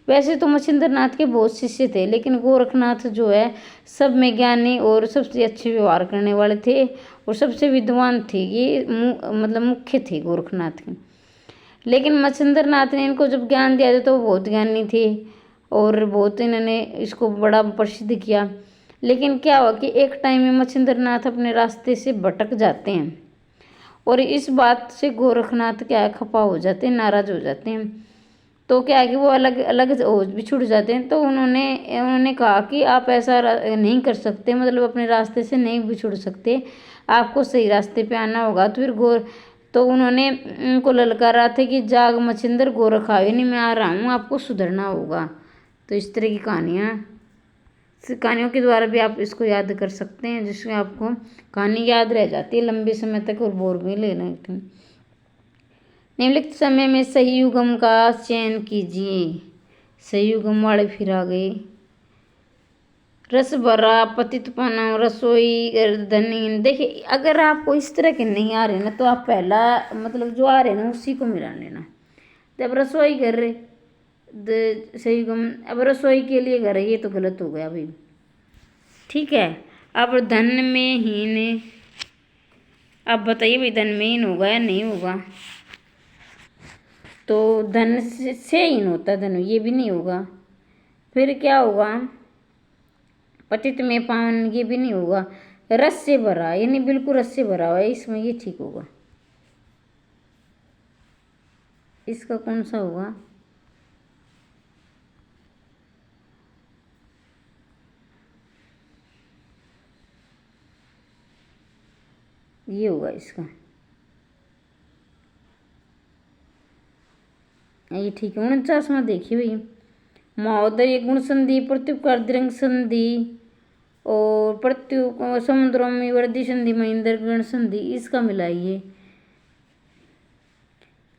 वैसे तो मच्छिंद्र नाथ के बहुत शिष्य थे, लेकिन गोरखनाथ जो है सब में ज्ञानी और सबसे अच्छे व्यवहार करने वाले थे और सबसे विद्वान थे। ये मतलब मुख्य थे गोरखनाथ के। लेकिन मच्छिंद्र नाथ ने इनको जब ज्ञान दिया तो वो बहुत ज्ञानी थे और बहुत इन्होंने इसको बड़ा प्रसिद्ध किया। लेकिन क्या हुआ कि एक टाइम में मच्छिंद्र नाथ अपने रास्ते से भटक जाते हैं और इस बात से गोरखनाथ क्या है खफा हो जाते हैं, नाराज हो जाते हैं। तो क्या है कि वो अलग अलग बिछुड़ जाते हैं। तो उन्होंने कहा कि आप ऐसा नहीं कर सकते, मतलब अपने रास्ते से नहीं बिछुड़ सकते, आपको सही रास्ते पे आना होगा। तो उन्होंने उनको ललकारा था कि जाग मच्छिंदर गोरख आवे नहीं, मैं आ रहा हूँ, आपको सुधरना होगा। तो इस तरह की कहानियों के द्वारा भी आप इसको याद कर सकते हैं, जिसमें आपको कहानी याद रह जाती है लंबे समय तक और बोर भी लेना। निम्नलिखित समय में सही युगम का चयन कीजिए। सही युगम वाले फिर आ गए। रस भरा, पतित पाना, रसोई, धनीन। देखिए अगर आपको इस तरह के नहीं आ रहे ना तो आप पहला मतलब जो आ रहे ना उसी को मिला लेना। जब रसोई कर रहे सही युगम, अब रसोई के लिए घर है, ये तो गलत हो गया भाई, ठीक है। अब धन में हीन, अब बताइए भाई धन में हीन होगा या नहीं होगा? तो धन से हीन होता धनु, ये भी नहीं होगा। फिर क्या होगा? पतित में पावन, ये भी नहीं होगा। रस से भरा, यानी बिल्कुल रस से भरा हुआ है इसमें, ये ठीक होगा। इसका कौन सा होगा? ये होगा इसका, ये ठीक है। 49वां देखिए भाई, महोदय गुण संधि, प्रत्युपकार दृंग संधि और प्रत्यु समुद्रों में वर्दी संधि, महेंद्र गण संधि, इसका मिलाइए।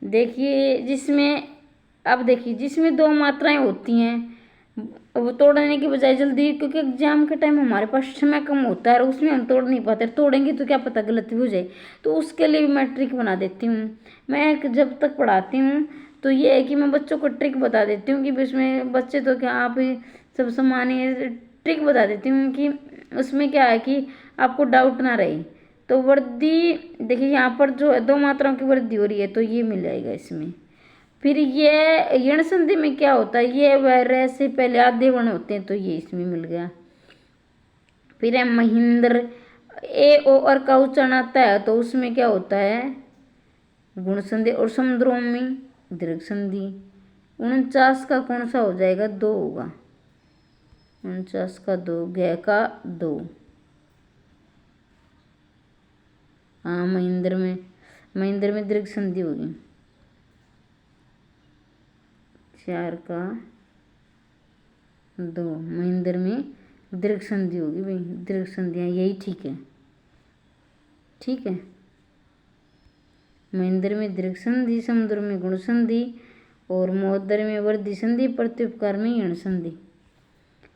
देखिए जिसमें, अब देखिए जिसमें दो मात्राएं होती हैं वो तोड़ने की बजाय जल्दी, क्योंकि एग्जाम के टाइम हमारे पास समय कम होता है और उसमें हम तोड़ नहीं पाते, तोड़ेंगे तो क्या पता गलती हो जाए, तो उसके लिए भी मैं ट्रिक बना देती हूँ। मैं जब तक पढ़ाती हूँ तो ये है कि मैं बच्चों को ट्रिक बता देती हूँ कि इसमें बच्चे तो क्या आप ही सब सामान्य ट्रिक बता देती हूँ कि उसमें क्या है कि आपको डाउट ना रहे। तो वृद्धि देखिए यहाँ पर जो है 2 मात्राओं की वृद्धि हो रही है तो ये मिल जाएगा इसमें। फिर ये यण संधि में क्या होता है, ये वह से पहले आधे वर्ण होते हैं तो ये इसमें मिल गया। फिर है महेंद्र, ए ओ और का उच्चारण आता है तो उसमें क्या होता है गुण संधि, और समुद्रोमी दीर्घ संधि। 49 का कौन सा हो जाएगा, 2 होगा, 49 का 2, ग का 2। हाँ महेंद्र में दीर्घ संधि होगी, 4 का 2, महेंद्र में दीर्घ संधि होगी भाई, दीर्घ संधियाँ यही ठीक है, ठीक है। महेंद्र में दीर्घ संधि, समुद्र में गुण संधि और महोदर में वृद्धि संधि, प्रत्युपकार में यण संधि।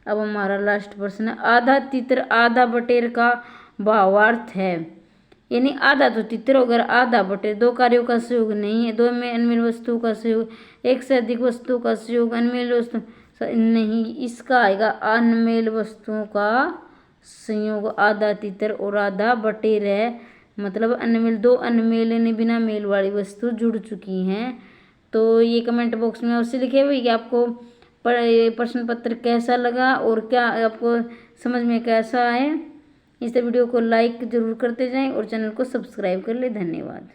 अब हमारा लास्ट प्रश्न है, आधा तितर आधा बटेर का भावार्थ है, यानी आधा तो तितर अगर आधा बटेर, 2 कार्यों का सहयोग नहीं है, 2 में अनमेल वस्तुओं का सहयोग, 1 से अधिक वस्तुओं का सहयोग, अनमेल वस्तु नहीं, इसका आएगा अनमेल वस्तुओं का संयोग। आधा तितर और आधा बटेर है, मतलब अनमेल, 2 अनमेल यानी बिना मेल वाली वस्तु जुड़ चुकी हैं। तो ये कमेंट बॉक्स में अवश्य लिखे हुए कि आपको प्रश्न पत्र कैसा लगा और क्या आपको समझ में कैसा आए। इस वीडियो को लाइक जरूर करते जाएं और चैनल को सब्सक्राइब कर ले। धन्यवाद।